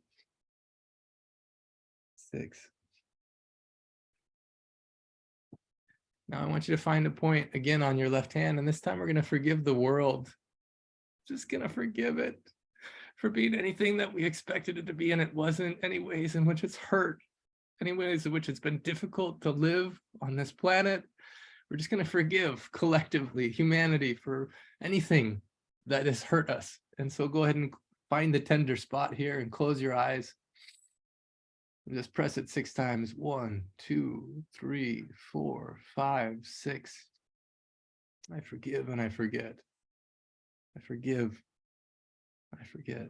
6. Now I want you to find a point again on your left hand, and this time we're going to forgive the world. Just going to forgive it for being anything that we expected it to be, and it wasn't. Any ways in which it's hurt, any ways in which it's been difficult to live on this planet. We're just going to forgive collectively, humanity, for anything that has hurt us. And so go ahead and find the tender spot here and close your eyes. And just press it 6 times. 1, 2, 3, 4, 5, 6. I forgive and I forget. I forgive. I forget.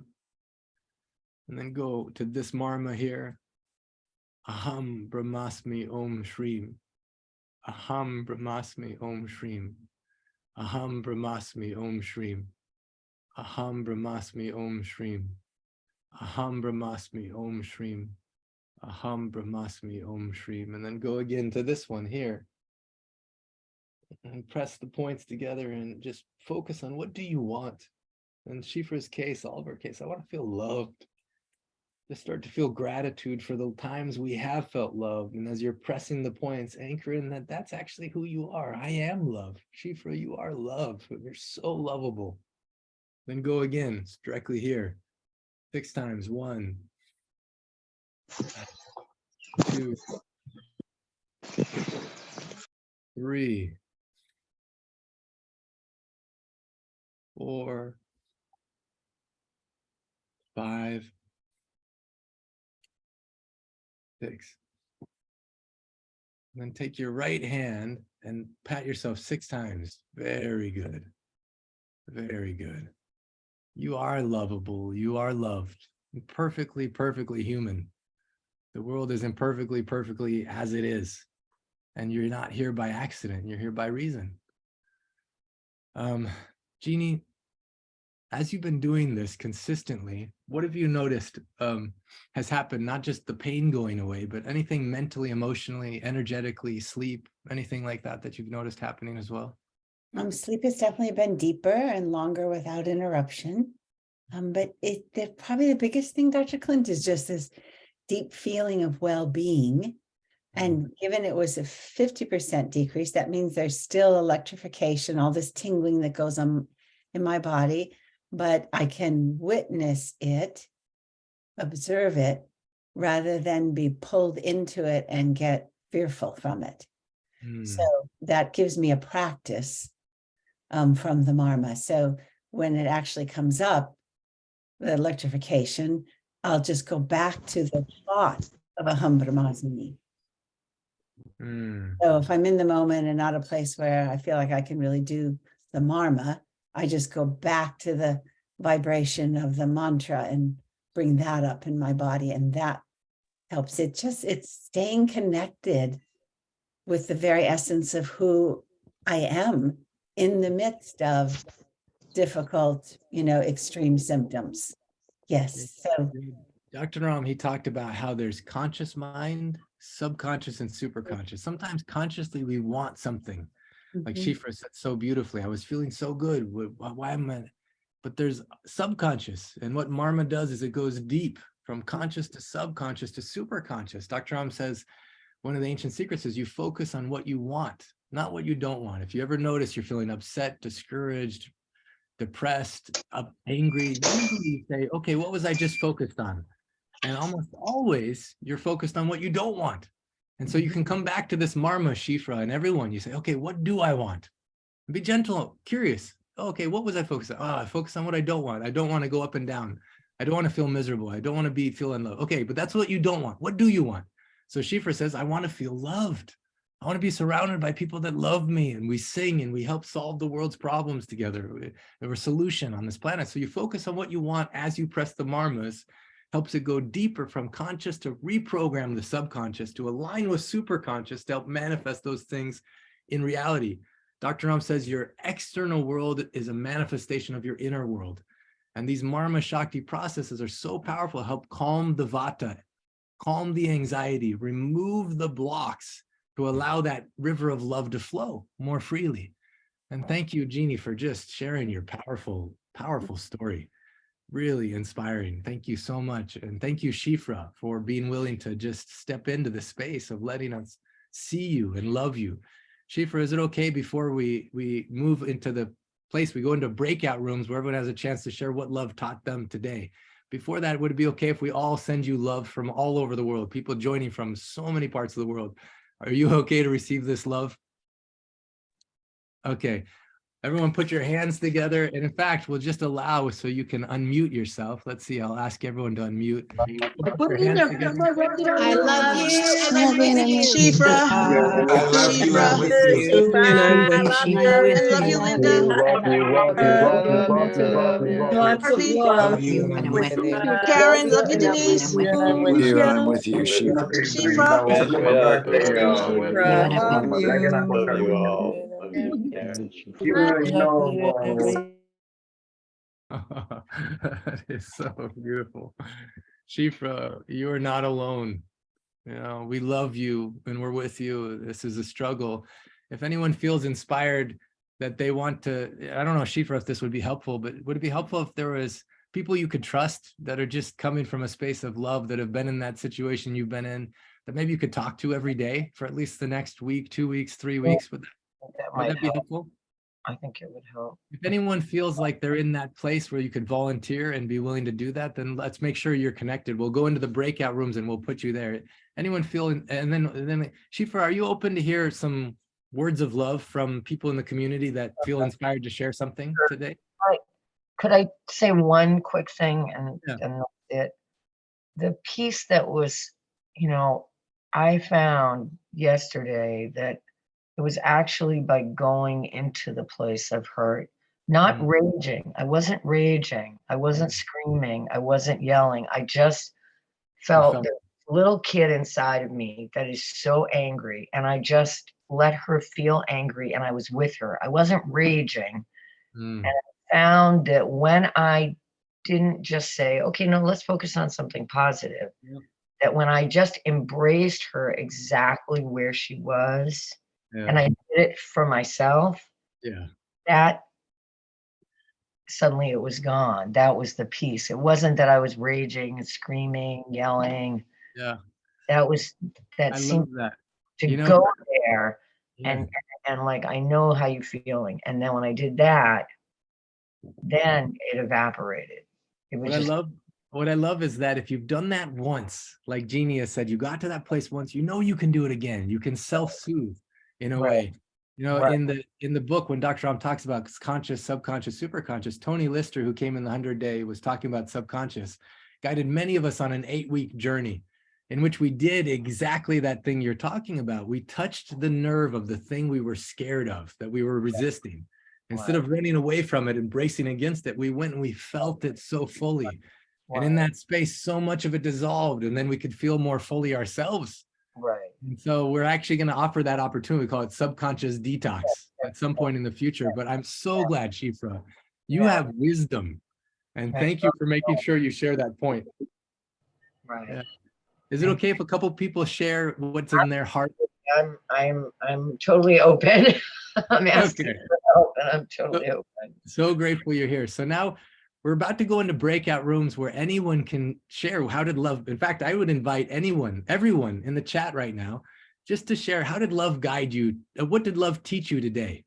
And then go to this Marmaa here. Aham Brahmasmi Om Shrim. Aham Brahmasmi Om Shrim. Aham Brahmasmi Om Shrim. Aham Brahmasmi Om Shrim. Aham Brahmasmi Om Shrim. Aham Brahmasmi Om Shrim. And then go again to this one here. And press the points together and just focus on what do you want. In Shifra's case, all of our case, I want to feel loved. Just start to feel gratitude for the times we have felt loved. And as you're pressing the points, anchor in that that's actually who you are. I am love. Shifra, you are love. You're so lovable. Then go again. It's directly here. 6 times. 1, 2, 3, 4, 5, 6. And then take your right hand and pat yourself 6 times. Very good. Very good. You are lovable. You are loved. Perfectly, perfectly human. The world is imperfectly, perfectly as it is. And you're not here by accident. You're here by reason. Jeannie, as you've been doing this consistently, what have you noticed has happened? Not just the pain going away, but anything mentally, emotionally, energetically, sleep, anything like that that you've noticed happening as well? Sleep has definitely been deeper and longer without interruption. But probably the biggest thing, Dr. Clint, is just this deep feeling of well-being. And given it was a 50% decrease, that means there's still electrification, all this tingling that goes on in my body, but I can witness it, observe it, rather than be pulled into it and get fearful from it. So that gives me a practice from the Marmaa. So when it actually comes up, the electrification, I'll just go back to the thought of a 𝗬𝗙𝗎𝗓. So if I'm in the moment and not a place where I feel like I can really do the Marmaa, I just go back to the vibration of the mantra and bring that up in my body. And that helps. It's staying connected with the very essence of who I am in the midst of difficult, extreme symptoms. Yes. So Dr. Naram, he talked about how there's conscious mind, subconscious, and superconscious. Sometimes consciously we want something, like Shifra said so beautifully. I was feeling so good. Why am I? But there's subconscious, and what Marmaa does is it goes deep from conscious to subconscious to superconscious. Dr. Naram says one of the ancient secrets is you focus on what you want, not what you don't want. If you ever notice you're feeling upset, discouraged, depressed, angry, usually you say, okay, what was I just focused on? And almost always you're focused on what you don't want. And so you can come back to this Marmaa, Shifra, and everyone, you say, okay, what do I want? And be gentle, curious. Okay, what was I focused on? Oh, I focused on what I don't want. I don't want to go up and down. I don't want to feel miserable. I don't want to feel in love. Okay, but that's what you don't want. What do you want? So Shifra says, I want to feel loved. I want to be surrounded by people that love me, and we sing and we help solve the world's problems together. We're a solution on this planet. So you focus on what you want as you press the Marmas, helps it go deeper from conscious to reprogram the subconscious, to align with superconscious, to help manifest those things in reality. Dr. Naram says your external world is a manifestation of your inner world. And these Marmaa Shakti processes are so powerful, help calm the vata, calm the anxiety, remove the blocks to allow that river of love to flow more freely. And thank you, Jeannie, for just sharing your powerful, powerful story. Really inspiring. Thank you so much. And thank you, Shifra, for being willing to just step into the space of letting us see you and love you. Shifra, is it okay before we move into the place, we go into breakout rooms where everyone has a chance to share what love taught them today? Before that, would it be okay if we all send you love from all over the world, people joining from so many parts of the world? Are you okay to receive this love? Okay. Everyone put your hands together. And in fact, we'll just allow so you can unmute yourself. Let's see, I'll ask everyone to unmute. Put your hands together. I love you. Shifra. Shifra. And I'm with you. I love you, Linda. Lots of love. You. Karen, love you, Denise. And I'm with you. And I'm with you, Shifra. Shifra. Love you all. Love you, Karen. That is so beautiful. Shifra, you are not alone. You know, we love you and we're with you. This is a struggle. if anyone feels inspired that they want to, I don't know, Shifra, if this would be helpful, but would it be helpful if there was people you could trust that are just coming from a space of love, that have been in that situation you've been in, that maybe you could talk to every day for at least the next week, 2 weeks, 3 weeks? Would that be helpful? I think it would help. If anyone feels like they're in that place where you could volunteer and be willing to do that, then let's make sure you're connected. We'll go into the breakout rooms and we'll put you there. Anyone feeling, and then Shifra, are you open to hear some words of love from people in the community that feel inspired to share something today? Could I say one quick thing, and Yeah. and that's it? The piece that was, I found yesterday that it was actually by going into the place of hurt, not raging. I wasn't raging. I wasn't screaming. I wasn't yelling. I just felt this little kid inside of me that is so angry, and I just let her feel angry, and I was with her. I wasn't raging. And I found that when I didn't just say, okay, no, let's focus on something positive, that when I just embraced her exactly where she was, and I did it for myself, that suddenly it was gone. That was the peace. It wasn't that I was raging and screaming, yelling. That was, that seemed to go there and like, I know how you're feeling. And then when I did that, then it evaporated. It was What I love is that if you've done that once, like Jeannie has said, you got to that place once, you can do it again. You can self-soothe in a way. In the book, when Dr. Ram talks about conscious, subconscious, superconscious, Tony Lister, who came in the 100-day, was talking about subconscious, guided many of us on an 8-week journey in which we did exactly that thing you're talking about. We touched the nerve of the thing we were scared of, that we were resisting. Instead of running away from it and bracing against it, we went and we felt it so fully. And in that space, so much of it dissolved, and then we could feel more fully ourselves. And so we're actually going to offer that opportunity. We call it subconscious detox at some point in the future. But I'm so glad, Shifra, you have wisdom. And thank you for making sure you share that point. Is it okay if a couple people share what's in their heart? I'm totally open. I'm asking for help, and I'm totally open. So grateful you're here. So now we're about to go into breakout rooms where anyone can share how did love. In fact, I would invite everyone in the chat right now, just to share, how did love guide you? What did love teach you today?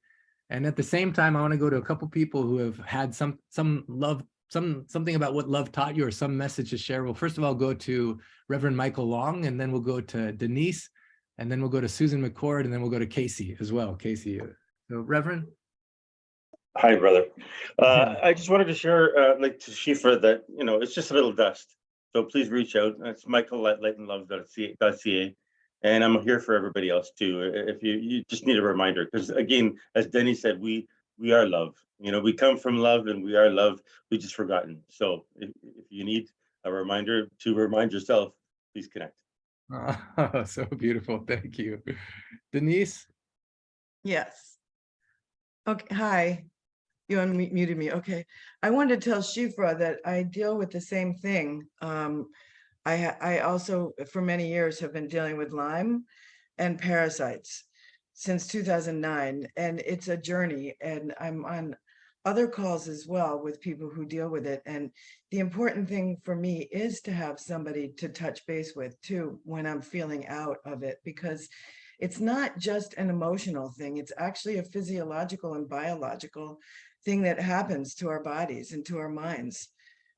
And at the same time, I want to go to a couple people who have had some love, something about what love taught you, or some message to share. Well, first of all, go to Reverend Michael Long, and then we'll go to Denise, and then we'll go to Susan McCord, and then we'll go to Casey as well. Casey, so Reverend. Hi, brother. I just wanted to share, like to Shifra, that, it's just a little dust. So please reach out. It's michael@lightenlove.ca. And I'm here for everybody else too. If you just need a reminder, because again, as Denny said, we are love. We come from love and we are love. We just forgotten. So if you need a reminder to remind yourself, please connect. Oh, so beautiful. Thank you. Denise? Yes. Okay. Hi. You unmuted me. Okay. I wanted to tell Shifra that I deal with the same thing. I also, for many years, have been dealing with Lyme and parasites since 2009. And it's a journey. And I'm on other calls as well with people who deal with it. And the important thing for me is to have somebody to touch base with too, when I'm feeling out of it, because it's not just an emotional thing. It's actually a physiological and biological thing that happens to our bodies and to our minds.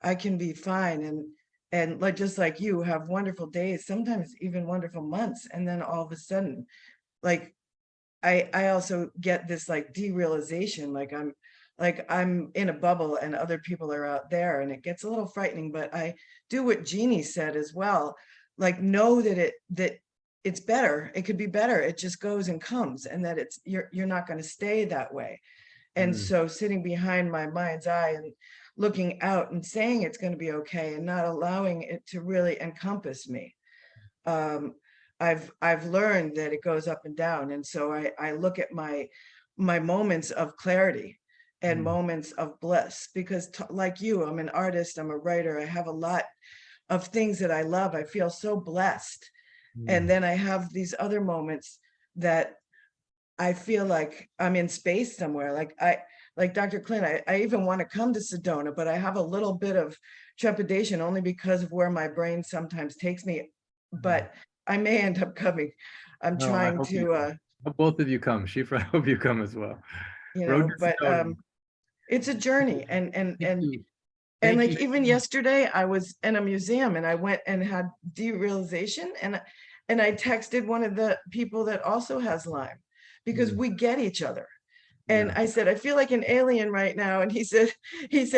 I can be fine and like, just like you, have wonderful days, sometimes even wonderful months. And then all of a sudden, like, I also get this like derealization, like I'm in a bubble and other people are out there, and it gets a little frightening. But I do what Jeannie said as well, like, know that it's better. It could be better. It just goes and comes, and that you're not going to stay that way. And so sitting behind my mind's eye and looking out and saying it's going to be okay, and not allowing it to really encompass me. I've learned that it goes up and down. And so I look at my moments of clarity and moments of bliss, because like you, I'm an artist, I'm a writer, I have a lot of things that I love. I feel so blessed. And then I have these other moments that I feel like I'm in space somewhere. Like Dr. Clint, I even want to come to Sedona, but I have a little bit of trepidation only because of where my brain sometimes takes me. But I may end up coming. I'm No, I trying hope you to, come. I hope both of you come. Shifra, I hope you come as well. you Road know, to but Sedona. it's a journey. And Thank like you. even yesterday, I was in a museum and I went and had derealization, and I texted one of the people that also has Lyme, because we get each other. And Yeah. I said, I feel like an alien right now. And he said,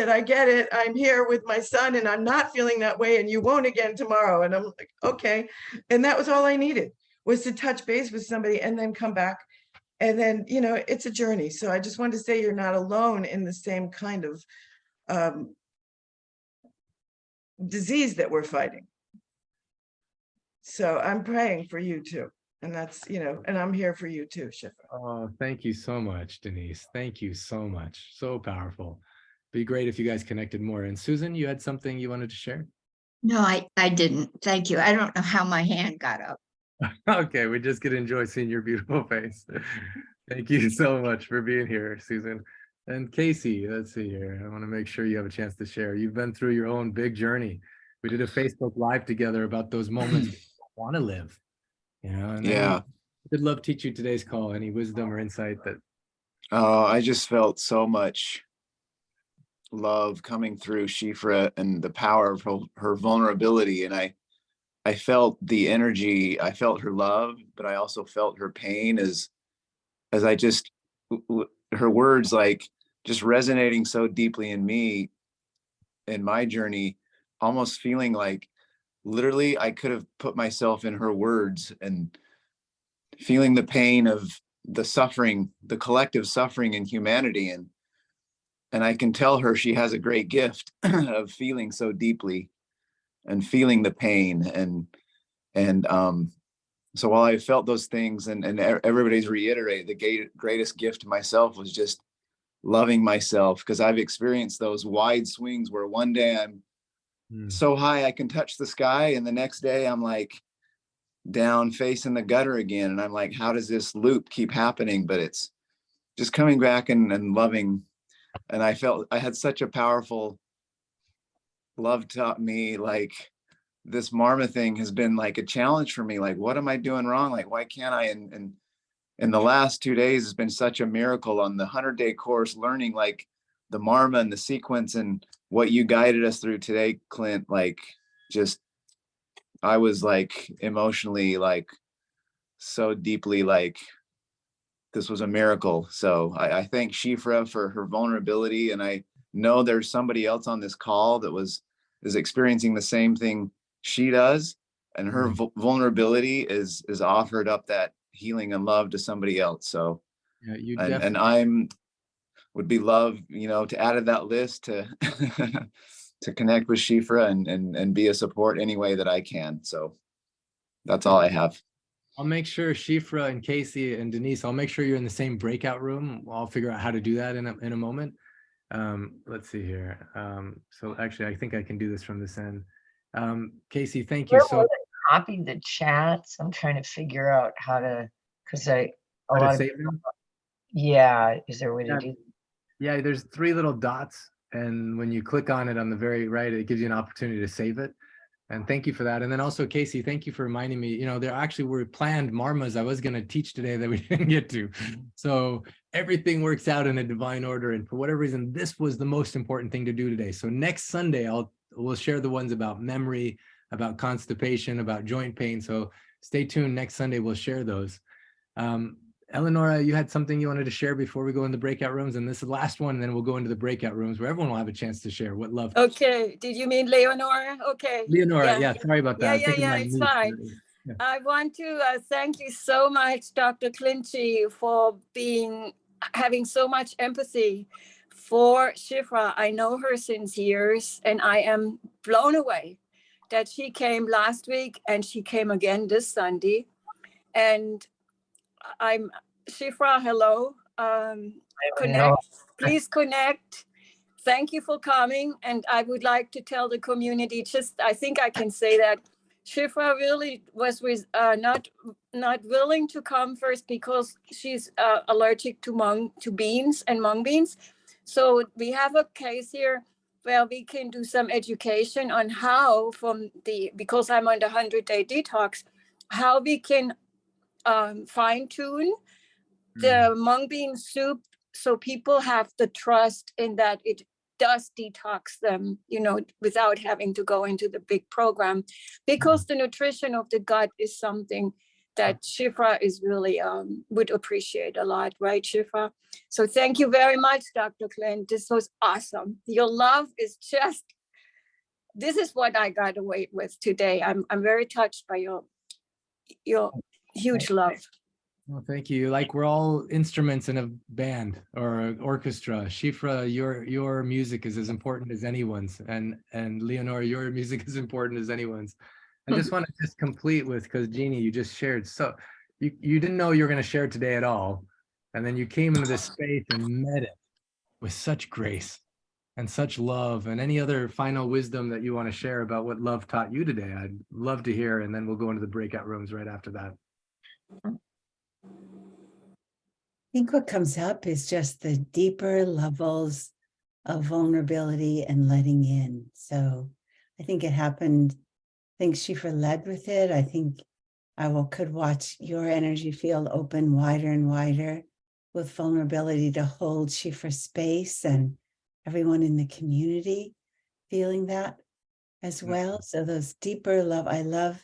I get it. I'm here with my son and I'm not feeling that way, and you won't again tomorrow. And I'm like, okay. And that was all I needed, was to touch base with somebody and then come back. And then, you know, it's a journey. So I just wanted to say you're not alone in the same kind of disease that we're fighting. So I'm praying for you too. And that's, you know, and I'm here for you too, Shifra. Oh, thank you so much, Denise. Thank you so much. So powerful. Be great if you guys connected more. And Susan, you had something you wanted to share? No, I didn't. Thank you. I don't know how my hand got up. Okay, we just get to enjoy seeing your beautiful face. Thank you so much for being here, Susan. And Casey, let's see here. I want to make sure you have a chance to share. You've been through your own big journey. We did a Facebook Live together about those moments you want to live. You know, and Yeah. Good love teach you today's call. Any wisdom or insight that? Oh, I just felt so much love coming through Shifra and the power of her vulnerability. And I felt the energy, I felt her love, but I also felt her pain as I just, her words like just resonating so deeply in me, in my journey, almost feeling like literally I could have put myself in her words and feeling the pain of the suffering, the collective suffering in humanity. And I can tell her she has a great gift of feeling so deeply and feeling the pain. And so while I felt those things and everybody's reiterated, the greatest gift to myself was just loving myself, because I've experienced those wide swings where one day I'm so high I can touch the sky, and the next day I'm like down facing the gutter again. And I'm like, how does this loop keep happening? But it's just coming back and loving. And I felt I had such a powerful love taught me, like this Marmaa thing has been like a challenge for me. Like, what am I doing wrong? Like, why can't I? And in the last 2 days has been such a miracle on the 100-day course, learning like the Marmaa and the sequence and what you guided us through today, Clint. Like, just, I was like emotionally, like so deeply, like this was a miracle. So I thank Shifra for her vulnerability. And I know there's somebody else on this call that is experiencing the same thing she does. And her vulnerability is offered up that healing and love to somebody else. So, yeah, you and I'm would be love, you know, to add to that list to to connect with Shifra and be a support any way that I can. So that's all I have. I'll make sure Shifra and Casey and Denise, I'll make sure you're in the same breakout room. I'll figure out how to do that in a moment. Let's see here. So actually, I think I can do this from this end. Casey, thank you so much. Copy the chats. I'm trying to figure out how to, because yeah, is there a way to do? Yeah, there's 3 little dots, and when you click on it on the very right, it gives you an opportunity to save it. And thank you for that. And then also, Casey, thank you for reminding me, you know, there actually were planned Marmas I was going to teach today that we didn't get to. So everything works out in a divine order. And for whatever reason, this was the most important thing to do today. So next Sunday, we'll share the ones about memory, about constipation, about joint pain. So stay tuned. Next Sunday, we'll share those. Eleonora, you had something you wanted to share before we go in the breakout rooms, and this is the last one, and then we'll go into the breakout rooms where everyone will have a chance to share what love. Okay, did you mean Leonora? Okay. Leonora, yeah, sorry about that. Yeah, it's fine. Yeah. I want to thank you so much, Dr. 𝗚𝗘𝗧𝗏, for having so much empathy for Shifra. I know her since years, and I am blown away that she came last week and she came again this Sunday. And Shifra, hello. Connect, please connect. Thank you for coming. And I would like to tell the community, I think I can say that Shifra really was with not not willing to come first because she's allergic to beans and mung beans. So we have a case here where we can do some education on how because I'm on the 100-day detox, how we can fine tune the mung bean soup so people have the trust in that it does detox them, without having to go into the big program, because the nutrition of the gut is something that Shifra is really would appreciate a lot, right, Shifra? So thank you very much, Dr. Clint. This was awesome. Your love is this is what I got away with today. I'm very touched by your huge love. Well, thank you. Like, we're all instruments in a band or an orchestra. Shifra, your music is as important as anyone's, and Leonora, your music is important as anyone's. I just want to just complete with, because Jeannie, you just shared, so you didn't know you were going to share today at all, and then you came into this space and met it with such grace and such love. And any other final wisdom that you want to share about what love taught you today, I'd love to hear, and then we'll go into the breakout rooms right after that. I think what comes up is just the deeper levels of vulnerability and letting in. So I think it happened, I think Shifra led with it. I think I could watch your energy field open wider and wider with vulnerability to hold Shifra space, and everyone in the community feeling that as well. So those deeper love, I love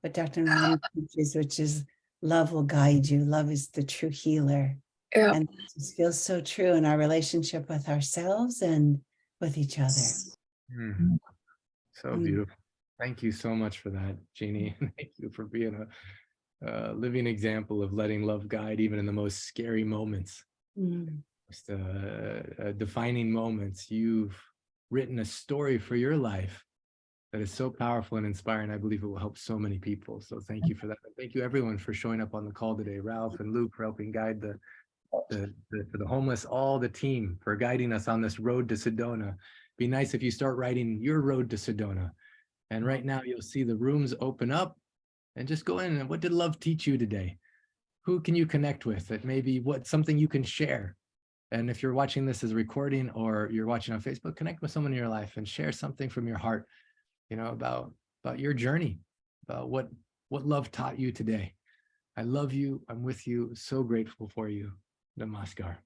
what Dr. Naram teaches, which is love will guide you. Love is the true healer. Yeah. And this feels so true in our relationship with ourselves and with each other. So beautiful. Thank you so much for that, Jeannie. Thank you for being a living example of letting love guide even in the most scary moments. Just defining moments. You've written a story for your life that is so powerful and inspiring. I believe it will help so many people. So thank you for that. And thank you everyone for showing up on the call today. Ralph and Luke for helping guide for the homeless, all the team for guiding us on this road to Sedona. Be nice if you start writing your road to Sedona. And right now you'll see the rooms open up, and just go in and what did love teach you today? Who can you connect with? That maybe something you can share. And if you're watching this as a recording or you're watching on Facebook, connect with someone in your life and share something from your heart, about your journey, about what love taught you today. I love you. I'm with you. So grateful for you. Namaskar.